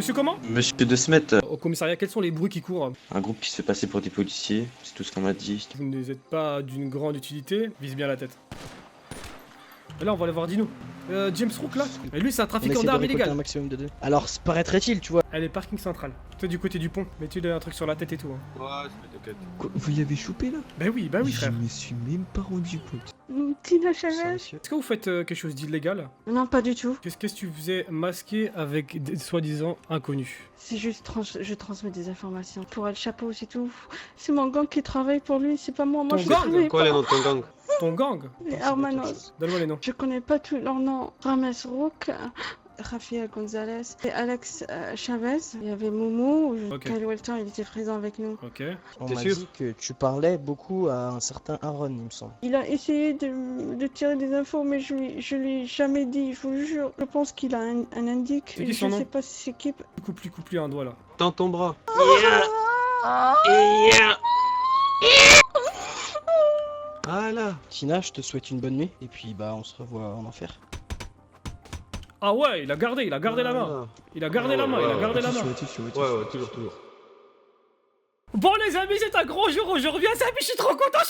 Monsieur comment? Monsieur De Smet, Au commissariat, quels sont les bruits qui courent? un groupe qui se fait passer pour des policiers, c'est tout ce qu'on m'a dit. Vous n'êtes pas d'une grande utilité, vise bien la tête. Et là, on va aller voir Dino. James Rook là. Et lui, c'est un trafiquant d'armes illégal. Un maximum de 2. Alors, paraîtrait-il, tu vois. Elle est parking central. Toi, du côté du pont. Mets-tu un truc sur la tête et tout. Hein. Ouais, t'inquiète. Quoi, vous y avez chopé là? Bah oui, frère. Je me suis même pas rendu compte. Tina Chavez? Est-ce que vous faites quelque chose d'illégal? Non, pas du tout. Qu'est-ce que tu faisais masqué avec des soi-disant inconnus? C'est juste, je transmets des informations. Pour El Chapeau, c'est tout. C'est mon gang qui travaille pour lui, c'est pas moi. Moi, Ton je gang? travaille Quoi pas. les noms de ton gang? Ton gang? Les Hermanos. Donne-moi les noms. Je connais pas tous leurs noms. Rames Rook, Rafael Gonzalez et Alex Chavez. Il y avait Moumou. Ok. Kyle Welton, il était présent avec nous. Ok. On T'es m'a sûr dit que tu parlais beaucoup à un certain Aaron, il me semble. Il a essayé de tirer des infos, mais je lui ai jamais dit, je vous le jure. Je pense qu'il a un indique. C'est qui son Je nom? sais pas si c'est qui. Coupe-lui un doigt là. Tends ton bras. Ah là. Tina, je te souhaite une bonne nuit. Et puis, bah, on se revoit en enfer. Ah ouais, il a gardé la main. Il a gardé la main, il a gardé la main. Attention, Ouais, toujours. Bon les amis, c'est un gros jour aujourd'hui à Sabi, je suis trop content.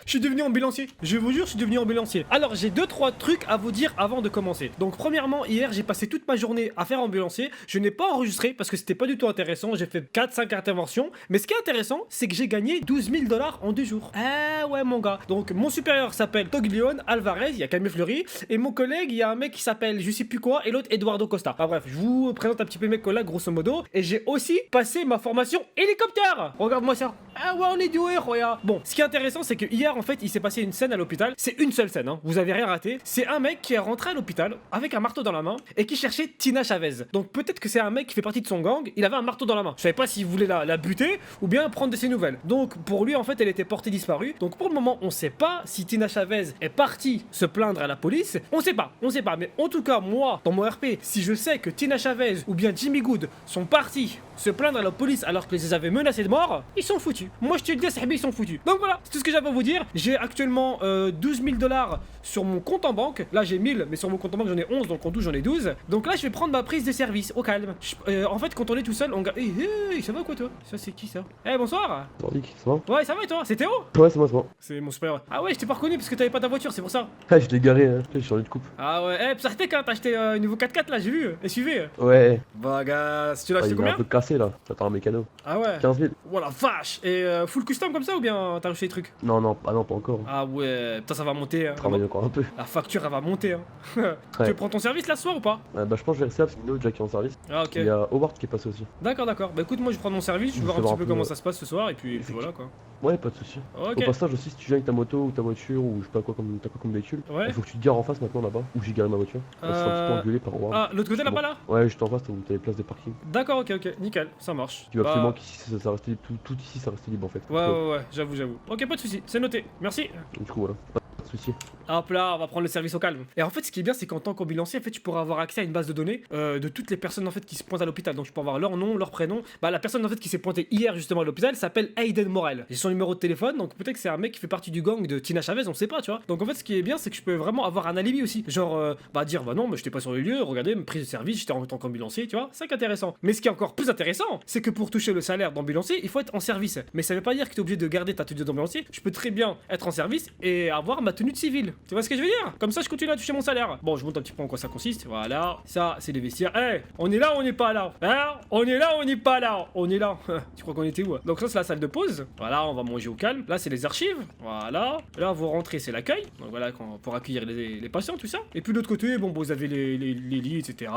Je suis devenu ambulancier, je vous jure, je suis devenu ambulancier. Alors j'ai 2-3 trucs à vous dire avant de commencer. Donc premièrement, hier j'ai passé toute ma journée à faire ambulancier. Je n'ai pas enregistré parce que c'était pas du tout intéressant. J'ai fait 4-5 interventions. Mais ce qui est intéressant, c'est que j'ai gagné 12 000 $ en 2 jours. Ah ouais mon gars. Donc mon supérieur s'appelle Toglion Alvarez, il y a Camille Fleury. Et mon collègue, il y a un mec qui s'appelle je sais plus quoi. Et l'autre Eduardo Costa. Enfin bref, je vous présente un petit peu mes collègues grosso modo. Et j'ai aussi passé ma formation hélicoptère. Regarde-moi ça. Ah ouais, on est doué, regarde. Bon, ce qui est intéressant, c'est que hier en fait, il s'est passé une scène à l'hôpital. C'est une seule scène, hein. Vous avez rien raté. C'est un mec qui est rentré à l'hôpital avec un marteau dans la main et qui cherchait Tina Chavez. Donc peut-être que c'est un mec qui fait partie de son gang. Il avait un marteau dans la main. Je savais pas s'il voulait la buter ou bien prendre de ses nouvelles. Donc pour lui, en fait, elle était portée disparue. Donc pour le moment, on sait pas si Tina Chavez est partie se plaindre à la police. On sait pas. Mais en tout cas, moi, dans mon RP, si je sais que Tina Chavez ou bien Jimmy Good sont partis se plaindre à la police alors que les avaient menacés de mort, ils sont foutus. Moi, je te le dis, ils sont foutus. Donc voilà, c'est tout ce que j'avais à vous dire. J'ai actuellement 12 000 $ sur mon compte en banque. Là, j'ai 1000, mais sur mon compte en banque, j'en ai 11, donc en tout, j'en ai 12. Donc là, je vais prendre ma prise de service au calme. En fait, quand on est tout seul, on garde. Hey, ça va quoi, toi? Ça, c'est qui ça? Eh, bonsoir. Bonjour, ça va? Ouais, ça va et toi? C'est Théo? Ouais, c'est moi. C'est mon supérieur. Ah ouais, je t'ai pas reconnu parce que t'avais pas ta voiture, c'est pour ça. Ah, je l'ai garé, hein. J'ai changé de coupe. Ah ouais, eh, Psartek, hein, t'as acheté un nouveau 4x4 là, j'ai vu. SUV. Ouais. Bah, gars, tu l'as Ah, acheté il est un combien? peu cassé là, j'attends un mécano. Ah ouais. 15 000. Oh la vache. Et full custom comme ça ou bien t'as acheté des trucs? Non, pas encore. Ah ouais, putain, ça va monter. Hein. Travaille encore un peu. La facture, elle va monter. Hein. Ouais. Tu prends ton service là ce soir ou pas? Bah, je pense que je vais rester là parce qu'il y a une autre déjà qui est en service. Ah ok. Il y a Howard qui est passé aussi. D'accord. Bah écoute, moi je vais prendre mon service, je vais voir un petit peu comment ça se passe ce soir et puis voilà quoi. Ouais, pas de soucis. Ok. Au passage aussi, si tu viens avec ta moto ou ta voiture ou je sais pas quoi comme, t'as quoi comme véhicule, Ouais. il faut que tu te gares en face maintenant là-bas où j'ai garé ma voiture. Parce que c'est un petit peu engueulé par Howard. Ah, l'autre côté là-bas là? Ouais, juste en face où t'as les places de parking. D'accord, ok, nickel, ça marche. Tu veux Bah, absolument qu'ici ça reste tout ici ça reste libre en fait. Ouais, j'avoue. Ok, pas de soucis, c'est noté, merci. Du coup voilà, pas de soucis. Hop là, on va prendre le service au calme. Et en fait, ce qui est bien, c'est qu'en tant qu'ambulancier, en fait, tu pourras avoir accès à une base de données de toutes les personnes en fait qui se pointent à l'hôpital. Donc, tu peux avoir leur nom, leur prénom. Bah, la personne en fait qui s'est pointée hier justement à l'hôpital s'appelle Aiden Morel. J'ai son numéro de téléphone, donc peut-être que c'est un mec qui fait partie du gang de Tina Chavez, on sait pas, tu vois. Donc en fait, ce qui est bien, c'est que je peux vraiment avoir un alibi aussi. Genre, dire, bah non, mais j'étais pas sur les lieux, regardez, ma prise de service, j'étais en tant qu'ambulancier, tu vois. C'est ça qui est intéressant. Mais ce qui est encore plus intéressant, c'est que pour toucher le salaire d'ambulancier, il faut être en service. Mais ça veut pas dire que t'es obligé de garder ta tenue d'ambulancier. Je peux très bien être en service et avoir ma tenue de civil. Tu vois ce que je veux dire? Comme ça, je continue à toucher mon salaire. Bon, je montre un petit peu en quoi ça consiste. Voilà, ça, c'est les vestiaires. Eh, on est là, on n'est pas là. Hein? On est là, on n'est pas là. On est là. Tu crois qu'on était où? Donc ça, c'est la salle de pause. Voilà, on va manger au calme. Là, c'est les archives. Voilà. Là, vous rentrez, c'est l'accueil. Donc voilà, pour accueillir les patients, tout ça. Et puis de l'autre côté, bon, vous avez les lits, etc.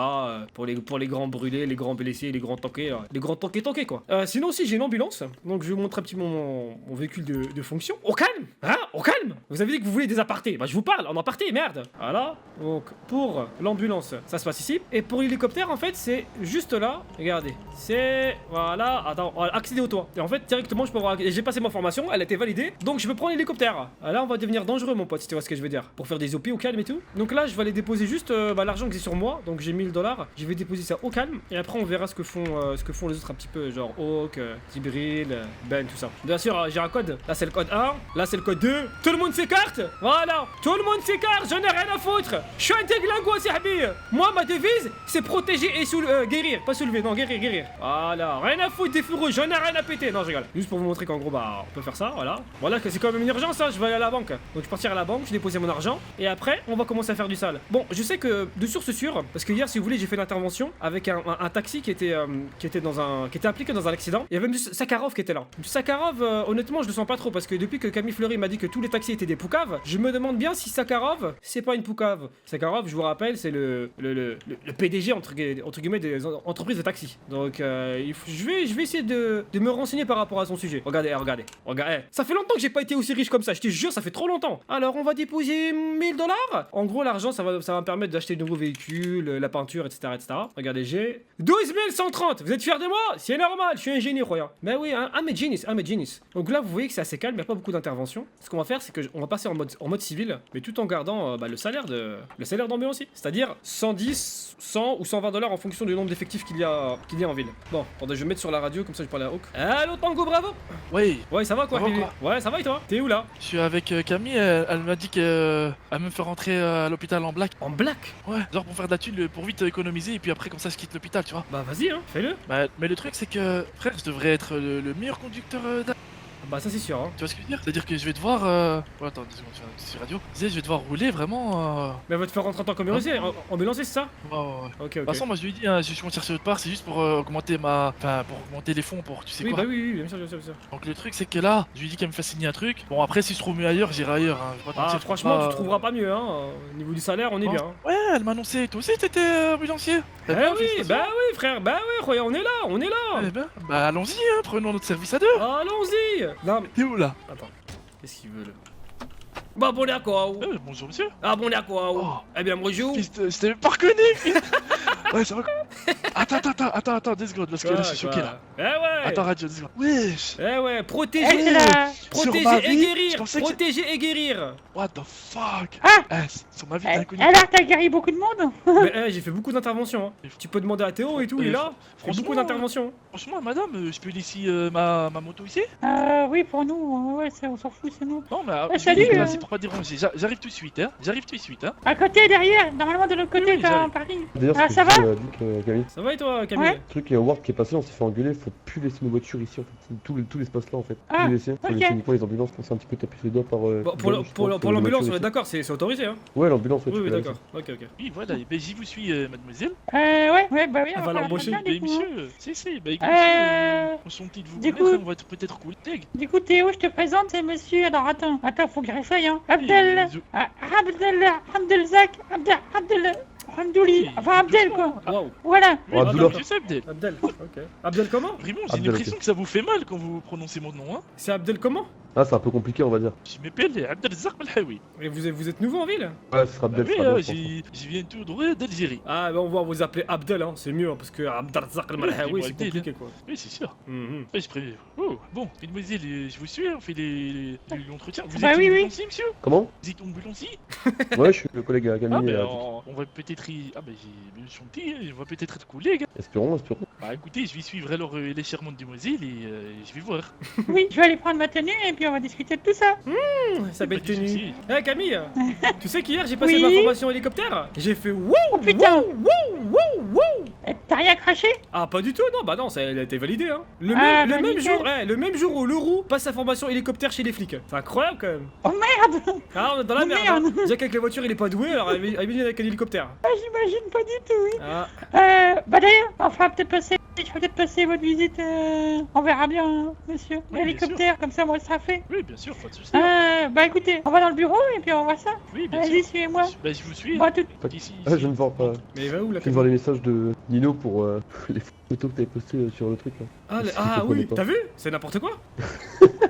Pour les grands brûlés, les grands blessés, les grands tankés. Les grands tankés, quoi. Sinon aussi, j'ai une ambulance. Donc je vais vous montrer un petit peu mon véhicule de fonction. Au calme. Hein? Au calme. Vous avez dit que vous voulez des apartés. Bah, je vous parle en aparté, merde. Voilà. Donc pour l'ambulance, ça se passe ici. Et pour l'hélicoptère, en fait, c'est juste là. Regardez. C'est... Voilà. Attends, on va accéder au toit. Et en fait, directement, je peux avoir... J'ai passé ma formation, elle a été validée. Donc je peux prendre l'hélicoptère. Là, on va devenir dangereux, mon pote, si tu vois ce que je veux dire. Pour faire des OP au calme et tout. Donc là, je vais aller déposer juste l'argent que j'ai sur moi. Donc j'ai 1000 $. Je vais déposer ça au calme. Et après, on verra ce que font les autres un petit peu. Genre Hawk, Tibril, Ben, tout ça. Bien sûr, j'ai un code. Là, c'est le code 1. Là, c'est le code 2. Tout le monde s'écarte. Voilà. Tout le monde s'écarte. J'en ai rien à foutre. Je suis un déglingo, Sahbi. Moi, ma devise, c'est protéger et guérir. Pas soulever, non, guérir. Voilà. Rien à foutre des feux rouges. J'en ai rien à péter. Non, je rigole. Juste pour vous montrer qu'en gros, bah, on peut faire ça. Voilà. Voilà, c'est quand même une urgence, hein. Je vais aller à la banque. Donc, je partirai à la banque. Je vais déposer mon argent. Et après, on va commencer à faire du sale. Bon, je sais que de source sûre, parce que hier, si vous voulez, j'ai fait l'intervention avec un taxi qui était impliqué dans un accident. Il y avait M. Sakharov qui était là. M. Sakharov, honnêtement, je le sens pas trop parce que depuis que Camille Fleury m'a dit que tous les taxis étaient des poucaves, je me demande bien si Sakharov, c'est pas une poucave. Sakharov, je vous rappelle, c'est le PDG entre guillemets des entreprises de taxi. Donc, je vais essayer de me renseigner par rapport à son sujet. Regardez. Ça fait longtemps que j'ai pas été aussi riche comme ça. Je te jure, ça fait trop longtemps. Alors, on va déposer 1000 $. En gros, l'argent, ça va me permettre d'acheter de nouveaux véhicules, la peinture, etc. Regardez, j'ai 12 130. Vous êtes fiers de moi? C'est normal, je suis un génie, croyant. Mais oui, I'm a genius. Donc là, vous voyez que c'est assez calme, il n'y a pas beaucoup d'interventions. Ce qu'on va faire, c'est qu'on va passer en mode civil, mais tout en gardant le salaire d'ambulancier. C'est-à-dire 110, 100 ou 120 $ en fonction du nombre d'effectifs qu'il y a en ville. Bon, attendez, je vais mettre sur la radio, comme ça je parle à Hawk. Allô, Tango, bravo. Oui. Ouais, ça va quoi, Ça va, Lily? Ouais, ça va et toi? T'es où là? Je suis avec Camille, elle m'a dit qu'elle me fait rentrer à l'hôpital en black. En black? Ouais, genre pour faire de la thune, pour vite économiser et puis après comme ça je quitte l'hôpital, tu vois. Bah vas-y, hein, fais-le. Bah, mais le truc c'est que, frère, je devrais être le meilleur conducteur Bah ça c'est sûr, hein. tu vois ce que je veux dire? C'est-à-dire que je vais devoir... Oh, attends, 2 secondes, je fais un petit radio. Je disais, je vais devoir rouler vraiment... Mais elle va te faire rentrer en tant qu'ambulancier, ambulancier, c'est ça? Ouais. Ok. De toute façon, moi je lui ai dit, hein, je compte chercher autre part, c'est juste pour augmenter pour augmenter les fonds pour tu sais Oui, quoi. bah oui, bien sûr. Donc le truc c'est que là, je lui ai dit qu'elle me fait signer un truc. Bon après si je trouve mieux ailleurs, j'irai ailleurs. Hein. Je vais pas te Ah mentir, je franchement, peux tu pas, trouveras pas mieux, hein. Au niveau du salaire, on est Non. bien. Hein. Ouais, elle m'a annoncé, toi aussi t'étais ambulancier. Eh oui, bah oui, frère, bah oui, regarde, on est là. Eh ben, bah allons-y, hein, prenons notre service à deux. Allons-y. Non mais T'es où là? attends, qu'est-ce qu'il veut là? Bah abonné à quoi? Bonjour monsieur. Abonné à quoi? Oh. Eh bien bonjour. Fils de... Je t'ai même pas reconnu. Ouais, ça va. Attends, 2 secondes, parce que là je suis choqué là. Eh ouais. Attends, radio, 2 secondes. Wesh. Eh ouais, protéger Sur ma et vie, guérir. je pensais que Protéger et guérir. What the fuck? Ah. Sur ma vie d'inconnu. Alors, t'as guéri beaucoup de monde? Mais j'ai fait beaucoup d'interventions. Hein. Tu peux demander à Théo et tout, il est là. J'ai fait beaucoup d'interventions. Franchement, madame, je peux laisser ma moto ici? Oui, pour nous, ouais, on s'en fout, c'est nous. Non, mais salut, merci pour pas déranger. J'arrive tout de suite, hein. À côté, derrière, normalement de l'autre côté, Oui, t'as j'arrive. un Paris. D'ailleurs, Ah, ce ça que va je dis, Camille. Ça va et toi, Camille? Ouais. Le truc, il y a Ward qui est passé, on s'est fait engueuler, faut plus laisser nos voitures ici en fait. Tout l'espace là en fait. Ah, Plus laisser. Faut ok. laisser uniquement les ambulances qu'on s'est un petit peu tapé les doigts par. Bon, pour les l'ambulance, on est voitures d'accord, c'est autorisé, hein. ici. Ouais, l'ambulance, ouais, Oui, tu oui, peux la d'accord. Ok. Oui, voilà, et ben j'y vous suis, mademoiselle. Ouais, bah oui, Elle on va va l'embaucher. faire Mais du coup, hein. monsieur, si, bah écoute, enchanté de vous du connaître, coup- on va être peut-être cool, tag. Du coup, Théo, je te présente, c'est monsieur. Alors, attends, faut que je réessaye, hein. Abdel. Abdelzak. Hamdouli. Enfin, Abdel, quoi. Waouh. Voilà. Oh, Abdullah. Je sais, Abdel. Abdel, ok. Abdel comment? Vraiment, j'ai Abdel, l'impression que ça vous fait mal quand vous prononcez mon nom, hein. C'est Abdel comment? Ah, c'est un peu compliqué, on va dire. Je m'appelle Abdelzak Belhaoui. Et vous êtes nouveau en ville? Ouais, ce sera Bah Abdel. oui, ce sera Abdel, je pense. j'y viens tout droit d'Algérie. Ah, bah on va vous appeler Abdel, hein, c'est mieux, hein, parce que Abdelzak al-Malhaoui, Oui, c'est Abdel, compliqué quoi. Oui, c'est sûr. Mhm. Ouais, je préviens. Oh, bon, mademoiselle, je vous suis, on fait l'entretien. Vous Bah êtes oui, oui. ambulancier, monsieur? Comment? Vous êtes ambulancier? Ouais, je suis le collègue à Ah, Camille. ben, on va peut-être Ah, ben, j'ai bien chanté, on va peut-être être collègues. Espérons. Bah, écoutez, je vais suivre alors les charmantes demoiselles et je vais voir. Oui, je vais aller prendre ma tenue et puis on va discuter de tout ça. Sa belle Pas de tenue. soucis. Eh Camille, tu sais qu'hier j'ai passé Oui. ma formation hélicoptère? J'ai fait wouh, Oh, putain. wouh. T'as rien craché? Ah pas du tout, non, bah non, ça elle a été validé hein. Le Ah, même bah, nickel. jour, le même jour où Leroux passe sa formation hélicoptère chez les flics. C'est incroyable quand même. Oh merde. Ah on est dans la Oh, merde. merde. Hein. Déjà qu'avec les voitures il est pas doué, alors elle vient avec un hélicoptère. Ah, j'imagine pas du tout, oui. Ah, Bah d'ailleurs, on fera peut-être passer. Je vais peut-être passer votre visite. On verra bien, hein, monsieur. Oui, bien L'hélicoptère, comme ça, moi, ce sera fait. Oui, bien sûr, pas de soucis. Bah écoutez, on va dans le bureau et puis on voit ça. Oui, bien Allez, sûr. suivez-moi. Bah, je vous suis. Bon, tout. Ici, Ah, je viens de voir pas. mais il va où la Je viens de voir les messages de Nino pour les photos que t'avais postées sur le truc là. Ah, Je ah comprenais oui, pas. t'as vu? C'est n'importe quoi.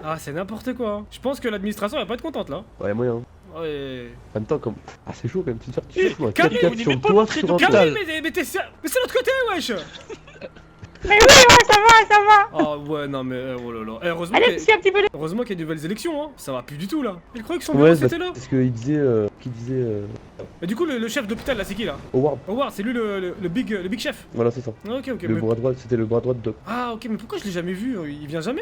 Ah c'est n'importe quoi. Je pense que l'administration va pas être contente là. Ouais, moyen. Ouais. En même temps, comme. Ah, c'est chaud quand même, tu fous un Camille, 4x4 vous sur le n'aimez pas toit montrer sur de un Putain. Camille, mais c'est l'autre côté, wesh. Mais oui, ouais, ça va. Ah ouais, non mais oh là là. Eh, heureusement Allez, qu'il y, monsieur, un petit peu de... heureusement qu'il y a de nouvelles élections, hein. Ça va plus du tout là. Il croyait que son Ouais, bureau c'était là. parce qu'il disait. Et du coup, le chef d'hôpital là, c'est qui là? Howard. Howard, c'est lui le big chef. Voilà, c'est ça. Ah, ok, ok. Le mais- bras droit, c'était le bras droit de Doc. Ah, ok, mais pourquoi je l'ai jamais vu? Il vient jamais?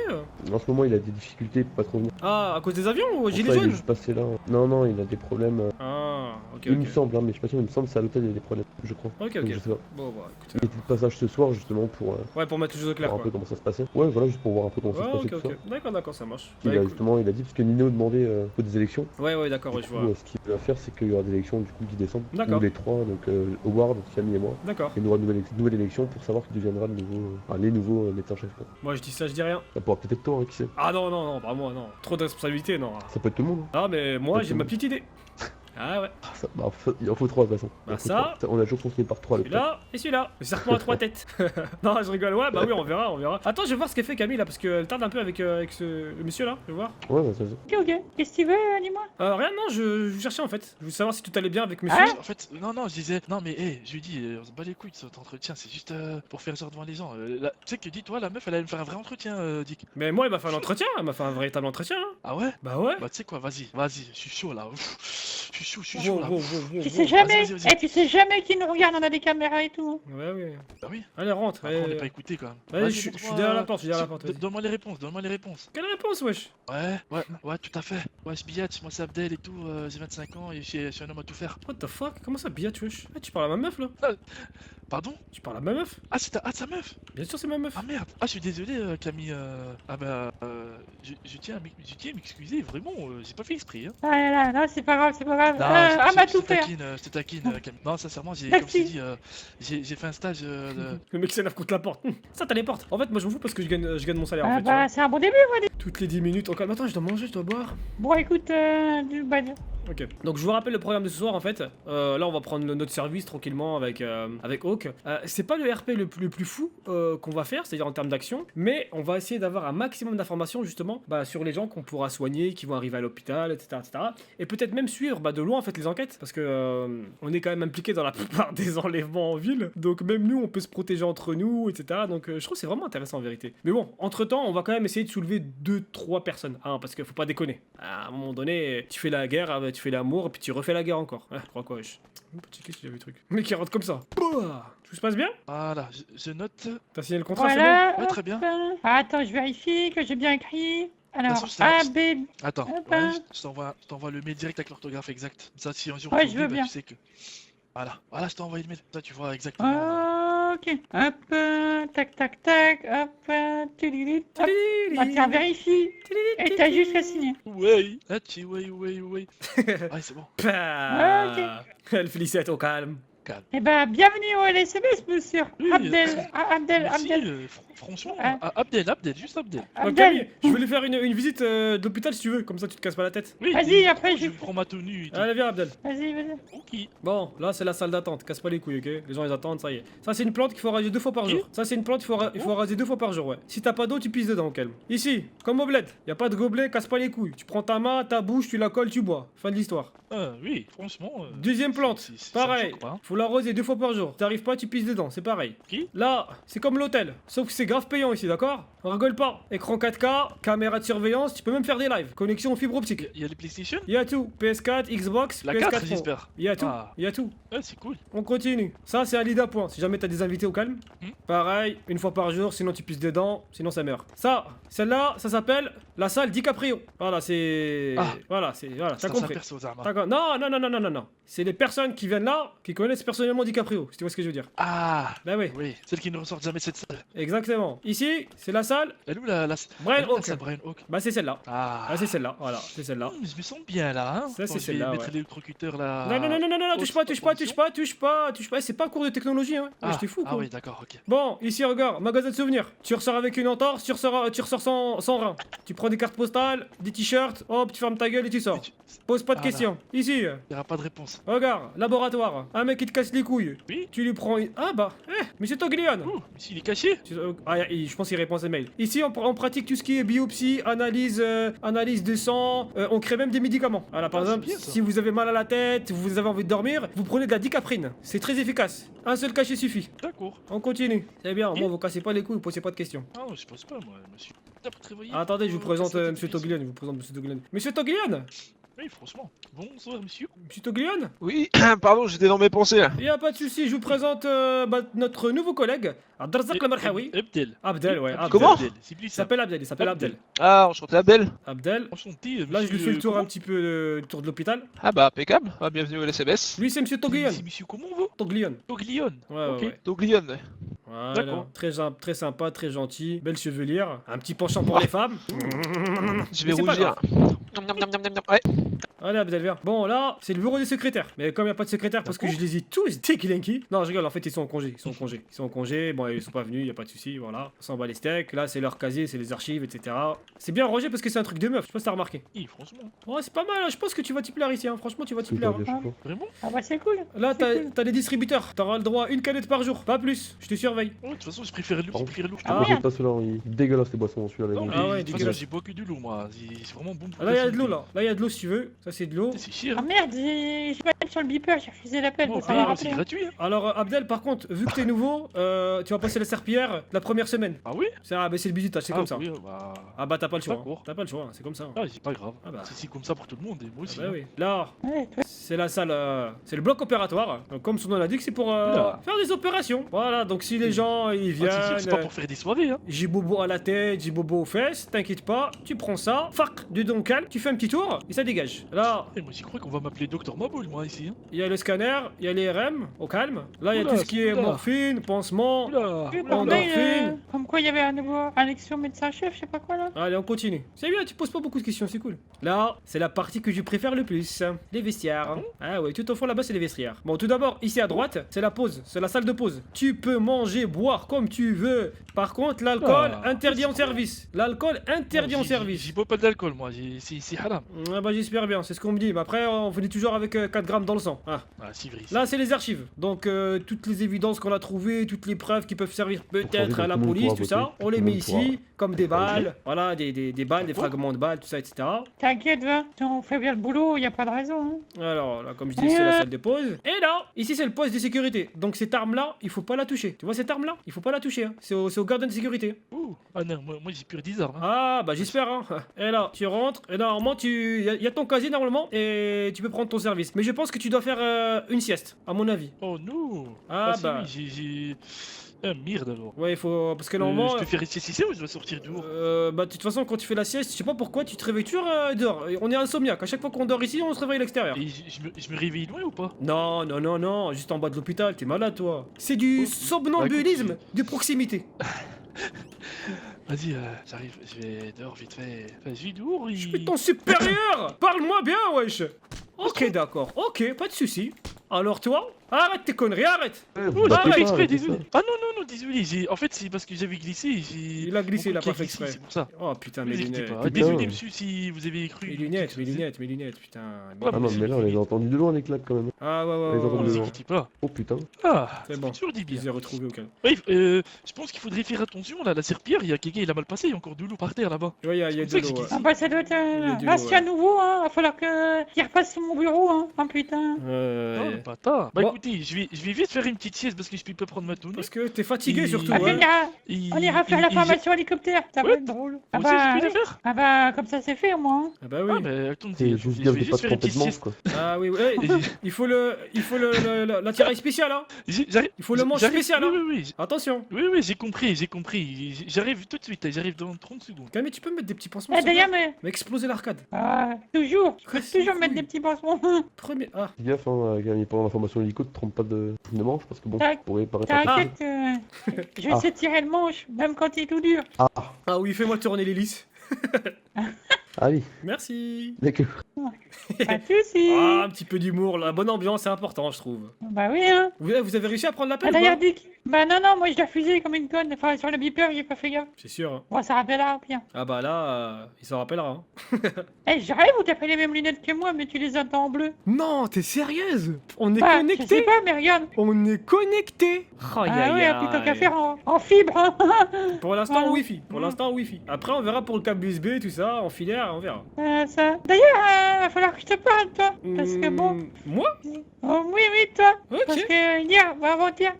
En ce moment, il a des difficultés, il peut pas trop venir. Ah, à cause des avions ou Pour gilet ça, il est jaune? juste passé là. Non, non, il a des problèmes. Ah, ok, Il me ok. semble, hein, mais je suis pas sûr, il me semble que c'est à l'hôtel, il y a des problèmes, je crois. Ok, Donc, ok. je sais pas. Bon, bah écoute. Il était de passage ce soir, justement, pour Ouais, pour mettre les choses au clair voir un quoi. peu comment ça se passait. Ouais, voilà, juste pour voir un peu comment ça se Ouais, passait ok, tout ok. ça. D'accord, d'accord, ça marche. Il Bah, a, écoute. justement, il a dit, parce que Nino demandait au des élections. Ouais, ouais, d'accord, ouais, Du je coup, vois. ce qu'il va faire, c'est qu'il y aura des élections du coup 10 décembre. D'accord. Nous les trois, donc Howard, Camille et moi. D'accord. Et il y aura une nouvelle élection pour savoir qui deviendra le nouveau, les nouveaux médecins-chefs. Quoi. Moi, je dis ça, je dis rien. Ça pourra peut-être être toi, hein, qui sait. Ah non, non, non, pas moi, non. Trop de responsabilités, non. Ça peut être tout le monde. Hein. Ah, mais moi, j'ai Exactement. ma petite idée. Ah ouais. Ah, ça, bah, il en faut trois de toute façon. Bah, Il en faut ça- trois. On a toujours fonctionné par trois. Celui-là et celui-là. Le serpent à trois têtes. Non, je rigole. Ouais, bah oui, on verra, on verra. Attends, je vais voir ce qu'elle fait Camille là, parce qu'elle tarde un peu avec, le monsieur là. Je vais voir. Ouais, bah, ça se Ok, qu'est-ce que tu veux, dis-moi? Rien, non, je cherchais en fait. Je voulais savoir si tout allait bien avec monsieur. Ah En fait, non, je disais, non, mais hé, je lui dis, on se bat les couilles de cet entretien, c'est juste pour faire genre devant les gens. Tu sais que dis-toi, la meuf, elle allait me faire un vrai entretien, Dick. Mais moi, il m'a fait un entretien. Elle m'a fait un véritable entretien. Hein. Ah ouais? Bah ouais. Bah, tu sais quoi, vas-y, je suis chaud là. Ouf, je suis chaud Wow, là. wow, wow, wow, Tu wow. sais jamais, vas-y, vas-y. tu sais jamais qui nous regarde, on a des caméras et tout. Ouais, ouais. Bah oui, Allez, rentre. après on allez. n'est pas écouté quand même. Vas-y, Vas-y, je suis montre-moi, derrière la porte, je suis derrière la porte. vas-y. Donne-moi les réponses, donne-moi les réponses. Quelle réponse, wesh? Ouais, tout à fait. Ouais, je billette, moi c'est Abdel et tout, j'ai 25 ans et je suis un homme à tout faire. What the fuck? Comment ça, Biatch, wesh? Ah, tu parles à ma meuf là? Pardon? Tu parles à ma meuf? Ah, c'est ta meuf? Bien sûr, c'est ma meuf. Ah merde! Ah, je suis désolé, Camille. Ah bah, je tiens à m'excuser, vraiment, j'ai pas fait exprès. Hein. Ah là là, non, c'est pas grave, c'est pas grave. Non, Ah, je m'a te tout fait. taquine, Camille. Non, sincèrement, comme Merci. je t'ai dit, j'ai fait un stage de... Le mec s'énerve contre la porte. Ça, t'as les portes. En fait, moi, je m'en fous parce que je gagne mon salaire. En Ah fait, tu vois. bah, c'est un bon début, voilà. Toutes les 10 minutes. Encore. Attends, je dois manger, je dois boire. Bon, écoute, bah, Ok. Donc, je vous rappelle le programme de ce soir en fait. Là, on va prendre notre service tranquillement avec Hawk. C'est pas le RP le plus fou qu'on va faire, c'est-à-dire en termes d'action, mais on va essayer d'avoir un maximum d'informations justement sur les gens qu'on pourra soigner, qui vont arriver à l'hôpital, etc., etc. Et peut-être même suivre de loin en fait les enquêtes, parce que on est quand même impliqué dans la plupart des enlèvements en ville. Donc même nous, on peut se protéger entre nous, etc. Donc je trouve que c'est vraiment intéressant en vérité. Mais bon, entre temps, on va quand même essayer de soulever 2-3 personnes, hein, parce qu'il faut pas déconner. À un moment donné, tu fais la guerre, tu fais l'amour, et puis tu refais la guerre encore. Je crois quoi, wesh. Petit clic, j'ai vu le truc. Mais qui rentre comme ça. Pouah. Tout se passe bien? Voilà, je note. T'as signé le contrat, voilà. Ouais, très bien. hop. Attends, je vérifie que j'ai bien écrit. Alors, façon, je A, t'avais- B. Attends, Hop, ouais, hein. je t'envoie le mail direct avec l'orthographe exact. Ça, si un jour Ouais, tu je veux oublies, bien. tu sais que... Voilà, je t'ai envoyé le mail. Ça, tu vois exactement. Ok. Hop, tac, tac, tac. Hop, tulilit, hop. c'est Bah, tiens, vérifie. Et t'as juste à signer. Ouais, ouais. Ouais, c'est bon. Pah. Elle félicite au calme. Eh ben, bienvenue au LSMS, monsieur. Oui, Abdel, Abdel, Merci, Abdel. franchement. Hein Abdel, juste Abdel. Donc, Abdel. Camille, je vais lui faire une visite d'hôpital si tu veux, comme ça tu te casses pas la tête. Oui, Vas-y, et après, je je- prends ma tenue et tout. Allez, viens, Abdel. Vas-y. Ok. Bon, là c'est la salle d'attente, casse pas les couilles, ok? Les gens ils attendent, ça y est. Ça c'est une plante qu'il faut raser 2 fois par jour. Ça c'est une plante il faut raser 2 fois par jour, ouais. Si t'as pas d'eau, tu pisses dedans, au calme. Ici, comme au bled, y a pas de gobelet, casse pas les couilles. Tu prends ta main, ta bouche, tu la colles, tu bois. Fin de l'histoire. Ah, oui, franchement. Deuxième plante, ça me pareil. choque pas, hein. Faut l'arroser 2 fois par jour. T'arrives pas, tu pisses dedans, c'est pareil. Qui Là, c'est comme l'hôtel, sauf que c'est grave payant ici, d'accord? On rigole pas. Écran 4K, caméra de surveillance, tu peux même faire des lives. Connexion fibre optique. Il y a les PlayStation? Y a tout. PS4, Xbox, La PS4 4, Pro. j'espère. Y a tout. Ah. Y a tout. Ouais, c'est cool. On continue. Ça, c'est Alida point. Si jamais t'as des invités au calme. Hmm. Pareil, une fois par jour, sinon tu pisses dedans, sinon ça meurt. Ça, celle-là, ça s'appelle la salle DiCaprio. Voilà, c'est. Ah. Voilà, t'as Ça, compris. perso, Zarma. D'accord. Non. C'est les personnes qui viennent là qui connaissent personnellement DiCaprio, si tu vois ce que je veux dire. Ah, Bah oui, oui, celle qui ne ressort jamais de cette salle. exactement. Ici, c'est la salle Elle est où la Brian elle est où la Hawk. salle Brian Hawk. Bah c'est celle-là. Ah, Ah, c'est celle-là, voilà, c'est celle-là. Je me sens bien là, hein. Ça, c'est Quand je vais celle-là, mettre ouais. l'électrocuteur là. Non, touche pas. C'est pas cours de technologie, hein. Ah, Je t'ai fou, ah quoi. oui, d'accord, ok. Bon, ici, regarde, magasin de souvenirs. Tu ressors avec une entorse, tu ressors sans rein. Tu prends des cartes postales, des t-shirts, hop, tu fermes ta gueule et tu sors. Mais tu- Pose pas de Ah, questions. Ici, Il y aura pas de réponse. regarde, laboratoire. Un mec qui te te casse les couilles. Oui. Tu lui prends. Ah bah, monsieur Toglion. Oh, mais s'il est caché. Je pense qu'il répond à ses mails. Ici, on pratique tout ce qui est biopsie, analyse de sang. On crée même des médicaments. Voilà, par Ah, exemple, c'est bien, ça. si vous avez mal à la tête, vous avez envie de dormir, vous prenez de la dicaprine. C'est très efficace. Un seul cachet suffit. D'accord. On continue. C'est bien, au moins vous cassez pas les couilles, vous posez pas de questions. Ah, je pense pas, moi. Monsieur. T'as pas travaillé. Attendez, je vous présente Ça, c'est monsieur difficile. Toglion. Je vous présente monsieur Toglion. Monsieur Toglion. Oui, franchement. Bonsoir, monsieur. Monsieur Toglion. Oui, pardon, j'étais dans mes pensées là. Y a pas de souci, je vous présente notre nouveau collègue, Abdelrazak El Marhaoui. Abdel. Abdel, ouais. Abdel. Comment Abdel, c'est plus Il ça. s'appelle Abdel, il s'appelle Abdel. Ah, enchanté Abdel. Abdel. Enchanté. Là, je lui fais le tour un comment petit peu, le tour de l'hôpital. Ah bah impeccable, ah, bienvenue à l'SMS. Lui, c'est monsieur Toglion. C'est monsieur comment, vous Toglion. Toglion. Ouais, Ok. ouais, ouais. Donc Lyon. Voilà. D'accord. Très sympa, très gentil. Belle chevelure. Un petit penchant pour les femmes. Je vais Mais c'est pas rougir. Ouais. Allez, Abdel, viens. Bon, là, c'est le bureau des secrétaires. Mais comme il n'y a pas de secrétaire parce que je les ai tous déclinqués. Non, je rigole, en fait, ils sont en congé. Ils sont en congé. Bon, ils sont pas venus, il n'y a pas de souci, voilà. On s'en bat les steaks. Là, c'est leur casier, c'est les archives, etc. C'est bien rangé parce que c'est un truc de meuf. Je sais pas si t'as remarqué. Oui, franchement. Ouais, c'est pas mal. Je pense que tu vas t'y plaire ici. Hein. Franchement, tu vas t'y C'est plaire. pas hein. bien, je sais pas. Vraiment Ah bah c'est cool. Là, C'est cool. t'as des distributeurs. T'auras le droit à une canette par jour. Pas plus. Je te surveille. Oh, de toute façon, je préfère l'eau. Je préfère l'eau. Ah, Vous êtes pas ceux-là, il dégueulasse les boissons, celui-là. Non, mais Ah ouais, de toute façon, dégueulasse. j'ai bois que de l'eau, moi. C'est vraiment bon. pour Ah, là, il y a la de l'eau, santé. là. Là, il y a de l'eau si tu veux. Ça, c'est de l'eau. C'est cher. Ah merde, j'ai pas été sur le beeper, j'ai refusé l'appel. Oh, ça m'a bah, c'est rappelé. gratuit. Hein. Alors, Abdel, par contre, vu que t'es nouveau, tu vas passer la serpillière la première semaine. Ah oui C'est le bisutage, c'est Ah comme ça. oui, bah. Ah bah, t'as pas le choix. Hein. D'accord. T'as pas le choix, hein, c'est comme ça. hein. Ah, c'est pas grave. Ah bah. C'est comme ça pour tout le monde, et moi Ah aussi. bah hein. oui. Là, Ouais, toi. c'est la salle, c'est le bloc opératoire. Donc, comme son nom l'indique, c'est pour Oula. faire des opérations. Voilà, donc si les gens ils Ah, c'est sûr, viennent, c'est pas pour faire des soirées, hein. j'ai bobo à la tête, j'ai bobo aux fesses, t'inquiète pas, tu prends ça, fac, dedans calme, tu fais un petit tour et ça dégage. Là, Et moi, j'y crois qu'on va m'appeler Docteur Maboul, moi, ici. Hein. il y a le scanner, il y a les RM, au calme. Là, il y a Oula, tout ce qui est oula. morphine, pansement. Oula. Oui, on par mail, endorphine. comme quoi il y avait un nouveau annexion médecin-chef, je sais pas quoi là. Allez, on continue. C'est bien, tu poses pas beaucoup de questions, c'est cool. Là, c'est la partie que je préfère le plus. Les vestiaires. Ah ouais, tout au fond là-bas, c'est les vestiaires. Bon, tout d'abord, ici à droite, c'est la pause, c'est la salle de pause. Tu peux manger, boire comme tu veux. Par contre, l'alcool Ah, interdit en c'est cool. service. L'alcool interdit Non, en j'y service. bois pas d'alcool, moi. C'est haram. Ah bah j'espère bien, c'est ce qu'on me dit. Mais après, on finit toujours avec 4 grammes dans le sang. Ah. Ah, c'est vrai. Là, c'est les archives. Donc, toutes les évidences qu'on a trouvées, toutes les preuves qui peuvent servir peut-être à la tout le monde police, pourra tout ça, voter. on les Tout le met monde ici, comme des balles. Voilà, des balles, des fragments de balles, tout ça, etc. T'inquiète, va. Si on fait bien le boulot, y a pas de raison. Hein. Alors, là, comme je dis, c'est la salle de pause. Et là, ici, c'est le poste de sécurité. Donc, cette arme-là, il faut pas la toucher. Tu vois, cette arme-là, il faut pas la toucher. Hein. C'est au gardien de sécurité. Ouh. Ah non, moi j'ai pur 10 armes. Hein. Ah, bah j'espère, hein. Et là, tu rentres, et normalement, y a ton casier, normalement, et tu peux prendre ton service. Mais je pense que tu dois faire une sieste, à mon avis. Oh non. Ah, si, bah. oui, j'ai. Ah merde alors. Ouais, il faut. Parce que normalement. Je peux faire rester ici ou je dois sortir dehors? Bah de toute façon quand tu fais la sieste, je sais pas pourquoi tu te réveilles toujours dehors. On est insomniaque, à chaque fois qu'on dort ici, on se réveille à l'extérieur. Et je me réveille loin ou pas? Non, non, non, non, juste en bas de l'hôpital, t'es malade toi. C'est du Oh, somnambulisme bah, écoute, de proximité. Vas-y, j'arrive, je vais dehors vite fait. Enfin, je vais dehors, Je suis ton supérieur. Parle-moi bien, wesh. Ok, d'accord, ok, pas de soucis. Alors toi, arrête tes conneries, arrête. Ouais, Oh, vous j'ai battez pas pas, fait exprès, arrêtez ça. désolé. Ah non, désolé. En fait, c'est parce que j'avais glissé. Il a glissé, il a pas fait exprès. exprès. C'est pour ça. Oh putain, Ne mes vous inquiétez lunettes. pas. Putain. Désolé, monsieur, si vous avez cru. Mes lunettes, putain. Ouais, Ah non, mais là, on les a entendus de loin, les claques quand même. Ah ouais, Les ouais, entendus ouais, de Ne vous ouais. loin. inquiétez pas. Oh putain. Ah, C'est ça bon. fait toujours du Je bien. les ai retrouvés au calme. Bref, je pense qu'il faudrait faire attention là, la serpillière, il y a quelqu'un, il a mal passé, il y a encore de l'eau par terre là-bas. Ouais, il y a C'est de pour ça que l'eau. j'ai Ouais. Ah bah ça doit être Il y a du l'ancien lot, nouveau, hein. Va falloir qu'il repasse sur mon bureau, hein. Ah putain. Non, le bâtard. Bah Bon. écoutez, je vais vite faire une petite sieste parce que je peux pas prendre ma tournée. Parce que t'es fatigué Il- surtout, Ah, ouais. on ira faire la formation hélicoptère, ça va Ouais. être drôle. Vous Ah aussi, bah, je peux la faire? ah bah comme ça c'est fait au moins. Hein. Ah bah Ah, oui. mais attendez, C'est juste je bien vais de pas juste faire une tromper petite de manche, sieste. quoi. Ah oui, ouais. Il faut l'attirail spécial, hein. J'arrive. Il faut le manche j'arrive- spécial, hein. Oui, Attention. oui, j'ai compris. J'arrive tout de suite, j'arrive dans 30 secondes. Mais tu peux mettre des petits pansements. Eh s'il te d'ailleurs, plaît mais. exploser l'arcade. Ah, toujours. Je peux Casse les toujours mettre couilles. des petits pansements. Premier. Ah. Fais gaffe, hein, Gary, pendant la formation hélico, te trompe pas de manche parce que bon, Tac. ça pourrait paraître un peu- T'inquiète, je vais Ah. essayer de tirer le manche, même quand il est tout dur. Ah, Ah oui, fais-moi tourner l'hélice. Ah oui, Merci. d'accord. Pas de soucis. Ah, un petit peu d'humour, la bonne ambiance, c'est important, je trouve. Bah oui, hein. Vous avez réussi à prendre Ah, l'appel ou d'ailleurs, pas? Dick. Bah non, moi je l'ai refusé comme une conne. Enfin, sur le beeper, j'ai pas fait gaffe. C'est sûr. Hein. Bon, ça rappellera, bien. Ah bah là, il s'en rappellera. Hein. Eh, j'arrive ou t'as fait les mêmes lunettes que moi, mais tu les entends en bleu? Non, t'es sérieuse? On est Bah, je sais connectés. pas, mais regarde. On est connectés. Oh, Ah ouais, plutôt qu'à faire en fibre. Hein. Pour l'instant, Voilà. en Wi-Fi. Pour l'instant, en Wi-Fi. Après, on verra pour le câble USB, tout ça, en filaire, on verra. Ça. D'ailleurs, va falloir que je te parle, toi. Parce que bon. Moi? Oh, oui, toi. Parce Ok. que hier, avant-hier,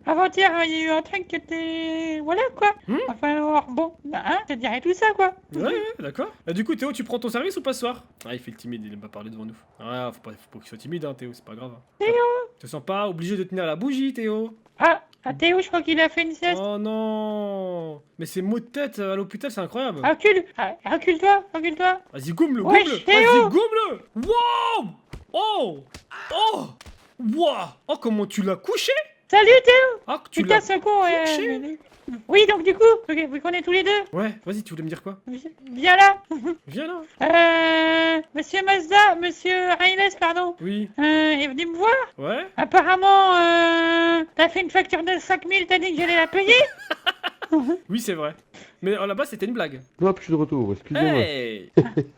il y a eu un truc qui était. Voilà quoi. Enfin, alors, bon, hein, je te dirais tout ça quoi. Ouais, d'accord. Et du coup, Théo, tu prends ton service ou pas ce soir? Ah, il fait le timide, il aime pas parler devant nous. Ah, faut pas qu'il soit timide, hein, Théo, c'est pas grave. Théo. Tu te sens pas obligé de tenir la bougie, Théo? Ah, Théo, je crois qu'il a fait une sieste. Oh non! Mais ces maux de tête à l'hôpital, c'est incroyable. Recule-toi. Vas-y, gomme-le, Wesh, gomme-le! Théo. Vas-y, gomme-le! Wow! Oh! Oh! Wow! Oh, comment tu l'as couché? Salut Théo. Ah, que tu Putain, l'as ce con. couché? Oui, donc du coup, vous connaissez tous les deux. Ouais, vas-y, tu voulais me dire quoi? Viens là. Viens là. Monsieur Mazda, monsieur Reynes, pardon. Oui. Est venu me voir. Ouais? Apparemment, t'as fait une facture de 5000, t'as dit que j'allais la payer. Oui, c'est vrai. Mais là-bas, c'était une blague. Hop, je suis de retour, excusez-moi. Hey!